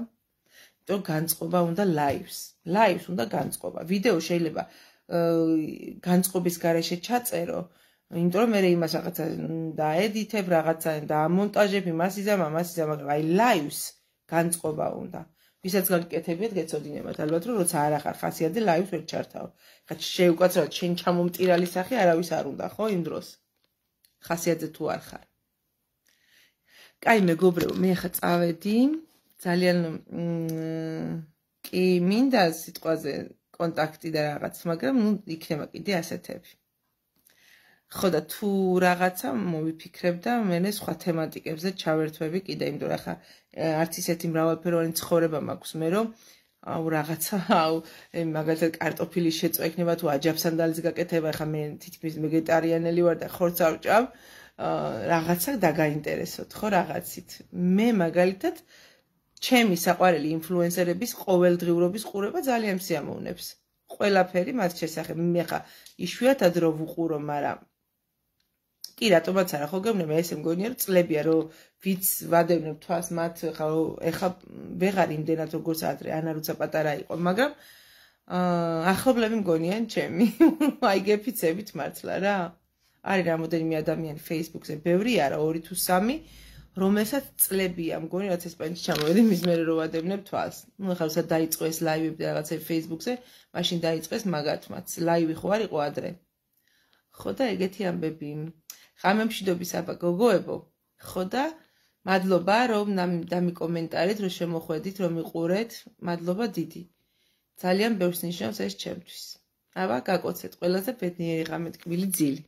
იმიტომ განწყობა უნდა ლაივს. ლაივს უნდა განწყობა. ვიდეო შეიძლება განწყობის გარეშე ჩაწერო, იმიტომ რომ მე იმას რაღაცა დაედიტებ, რაღაცა დაამონტაჟებ, იმას იზამ, მაგრამ აი ლაივს განწყობა უნდა. ვისაც გაგიკეთებიათ, გეცოდინებათ, ალბათ რომ როცა არ ახარ ხასიათზე ლაივს ვერ ჩართავ. ხა შეუკაცრავად შენ ჩამომტირალი სახე არავის არ უნდა, ხო, იმ დროს. ხასიათზე თუ არ ხარ. კაი, მეგობრებო, მე ახლა წავედი. ძალიან კი მინდა სიტყვაზე კონტაქტი და რაღაც, მაგრამ ნუ იქნება კიდე ასეთები. ხო და თუ რაღაცა მოვიფიქრებ და მე სხვა თემატიკებზე ჩავერთვები კიდე, იმიტომ რომ ახლა არც ისეთი მრავალფეროვანი ცხოვრება მაქვს მე, რომ რაღაცა მაგალითად კარტოფილის შეწვა იქნება თუ აჯაფსანდალის გაკეთება, ახლა მე თითქმის ვეგეტარიანელი ვარ და ხორცს არ ვჭამ, რაღაცა დაგაინტერესოთ, ხო, რაღაცით. მე მაგალითად ჩემი საყვარელი ინფლუენსერების ყოველდღიურობის ყურება ძალიან მსიამოვნებს. ყველაფერი მათ შესახებ. მე ახლა იშვიათად რო ვუყურო, მაგრამ კი რატომაც არა, ხო გეუბნება, ესე მგონია რომ წლებია რომ ვიც ვადევნებ თვალს მათ, ეხლა ვეღარ იმდენად როგორც ადრე, ანა როცა პატარა იყო, მაგრამ ახლობლები მგონიან ჩემი. აი გეფიცებით მართლა რა. არის რამოდენიმე ადამიანი Facebook-ზე, ბევრი არა, 2 თუ 3, რომელსაც წლებია, მგონი რაც ესპანეთში ჩამოვედი, მის მერე რო ვადევნებ თვალს. ნუ ახლა როცა დაიწყო ეს ლაივები და რაღაცები Facebook-ზე, მაშინ დაიწყეს მაგათმაც. ლაივი ხო არ იყო ადრე. ხო და ეგეთი ამბები. ხამემშვიდობის აბა გოგოებო. ხო და მადლობა რომ დამიკომენტარით, რომ შემოხვედით, რომ მიყურეთ. მადლობა დიდი. ძალიან ბევრს ნიშნავს ეს ჩემთვის. აბა გაკოცეთ ყველაზე ბედნიერი ღამე ტკბილი ძილი.